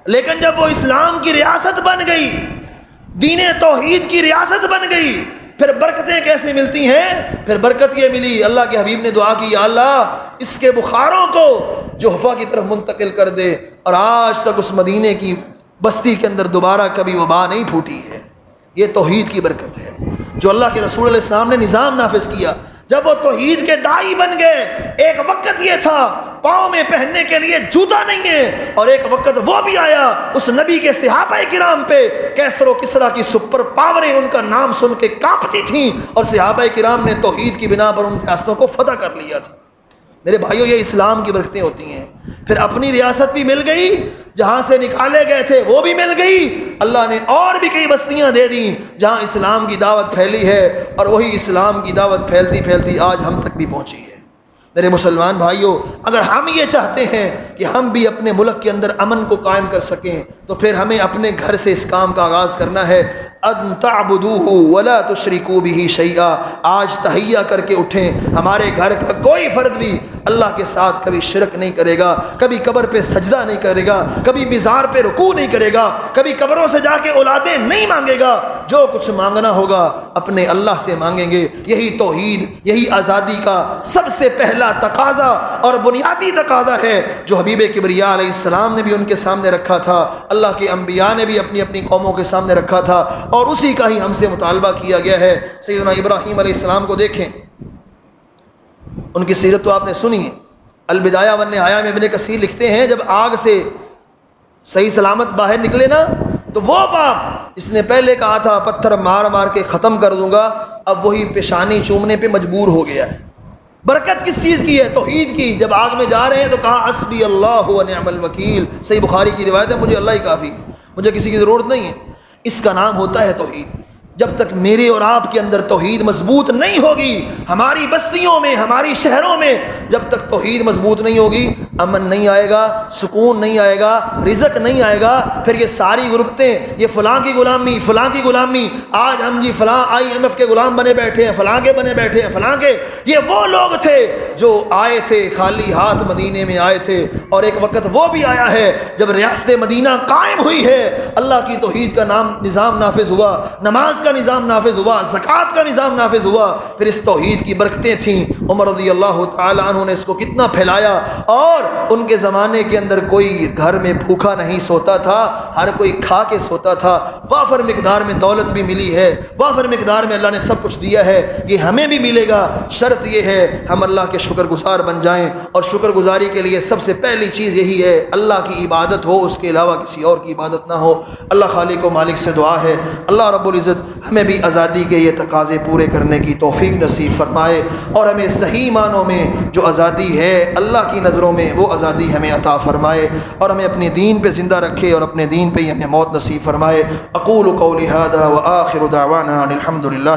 لیکن جب وہ اسلام کی ریاست بن گئی, دین توحید کی ریاست بن گئی, پھر برکتیں کیسے ملتی ہیں؟ پھر برکت یہ ملی, اللہ کے حبیب نے دعا کی, یا اللہ اس کے بخاروں کو جحفہ کی طرف منتقل کر دے. اور آج تک اس مدینے کی بستی کے اندر دوبارہ کبھی وبا نہیں پھوٹی ہے. یہ توحید کی برکت ہے جو اللہ کے رسول علیہ السلام نے نظام نافذ کیا. جب وہ توحید کے داعی بن گئے, ایک وقت یہ تھا پاؤں میں پہننے کے لیے جوتا نہیں ہے, اور ایک وقت وہ بھی آیا اس نبی کے صحابہ کرام پہ کیسر و کسریٰ کی سپر پاوریں ان کا نام سن کے کانپتی تھیں, اور صحابہ کرام نے توحید کی بنا پر ان ریاستوں کو فتح کر لیا تھا. میرے بھائیوں یہ اسلام کی برکتیں ہوتی ہیں. پھر اپنی ریاست بھی مل گئی, جہاں سے نکالے گئے تھے وہ بھی مل گئی. اللہ نے اور بھی کئی بستیاں دے دیں جہاں اسلام کی دعوت پھیلی ہے, اور وہی اسلام کی دعوت پھیلتی پھیلتی آج ہم تک بھی پہنچی ہے. میرے مسلمان بھائیوں, اگر ہم یہ چاہتے ہیں کہ ہم بھی اپنے ملک کے اندر امن کو قائم کر سکیں تو پھر ہمیں اپنے گھر سے اس کام کا آغاز کرنا ہے. ان تعبدوہ ولا تشرکوا بہ شیئا. آج تہیہ کر کے اٹھیں, ہمارے گھر کا کوئی فرد بھی اللہ کے ساتھ کبھی شرک نہیں کرے گا, کبھی قبر پہ سجدہ نہیں کرے گا, کبھی مزار پہ رکوع نہیں کرے گا, کبھی قبروں سے جا کے اولادیں نہیں مانگے گا. جو کچھ مانگنا ہوگا اپنے اللہ سے مانگیں گے. یہی توحید, یہی آزادی کا سب سے پہلا تقاضا اور بنیادی تقاضا ہے جو حبیب کبریا علیہ السلام نے بھی ان کے سامنے رکھا تھا, اللہ کے انبیاء نے بھی اپنی اپنی قوموں کے سامنے رکھا تھا, اور اسی کا ہی ہم سے مطالبہ کیا گیا ہے. سیدنا ابراہیم علیہ السلام کو دیکھیں, ان کی سیرت تو آپ نے سنی ہے. البدایہ والنہایہ میں ابن کثیر لکھتے ہیں جب آگ سے صحیح سلامت باہر نکلے نا تو وہ باپ جس نے پہلے کہا تھا پتھر مار مار کے ختم کر دوں گا, اب وہی پیشانی چومنے پہ مجبور ہو گیا ہے. برکت کس چیز کی ہے؟ توحید کی. جب آگ میں جا رہے ہیں تو کہا حسبی اللہ و نعم الوکیل. صحیح بخاری کی روایت ہے, مجھے اللہ ہی کافی ہے, مجھے کسی کی ضرورت نہیں ہے. اس کا نام ہوتا ہے توحید. جب تک میرے اور آپ کے اندر توحید مضبوط نہیں ہوگی, ہماری بستیوں میں, ہماری شہروں میں جب تک توحید مضبوط نہیں ہوگی, امن نہیں آئے گا, سکون نہیں آئے گا, رزق نہیں آئے گا. پھر یہ ساری غربتیں, یہ فلاں کی غلامی, فلاں کی غلامی, آج ہم جی فلاں IMF کے غلام بنے بیٹھے ہیں, فلاں کے بنے بیٹھے ہیں, فلاں کے. یہ وہ لوگ تھے جو آئے تھے خالی ہاتھ مدینے میں آئے تھے, اور ایک وقت وہ بھی آیا ہے جب ریاست مدینہ قائم ہوئی ہے, اللہ کی توحید کا نظام نافذ ہوا, نماز کا نظام نافذ ہوا, زکوٰۃ کا نظام نافذ ہوا. پھر اس توحید کی برکتیں تھیں. عمر رضی اللہ تعالی عنہ نے اس کو کتنا پھیلایا, اور ان کے زمانے کے اندر کوئی گھر میں بھوکا نہیں سوتا تھا, ہر کوئی کھا کے سوتا تھا. وافر مقدار میں دولت بھی ملی ہے, وافر مقدار میں اللہ نے سب کچھ دیا ہے, یہ ہمیں بھی ملے گا. شرط یہ ہے ہم اللہ کے شکر گزار بن جائیں, اور شکر گزاری کے لیے سب سے پہلی چیز یہی ہے اللہ کی عبادت ہو, اس کے علاوہ کسی اور کی عبادت نہ ہو. اللہ خالق و مالک سے دعا ہے اللہ رب العزت ہمیں بھی آزادی کے یہ تقاضے پورے کرنے کی توفیق نصیب فرمائے, اور ہمیں صحیح معنوں میں جو آزادی ہے اللہ کی نظروں میں وہ آزادی ہمیں عطا فرمائے, اور ہمیں اپنے دین پہ زندہ رکھے اور اپنے دین پہ ہی ہمیں موت نصیب فرمائے. اقول قولی ھذا وآخر دعوانا ان الحمد للہ.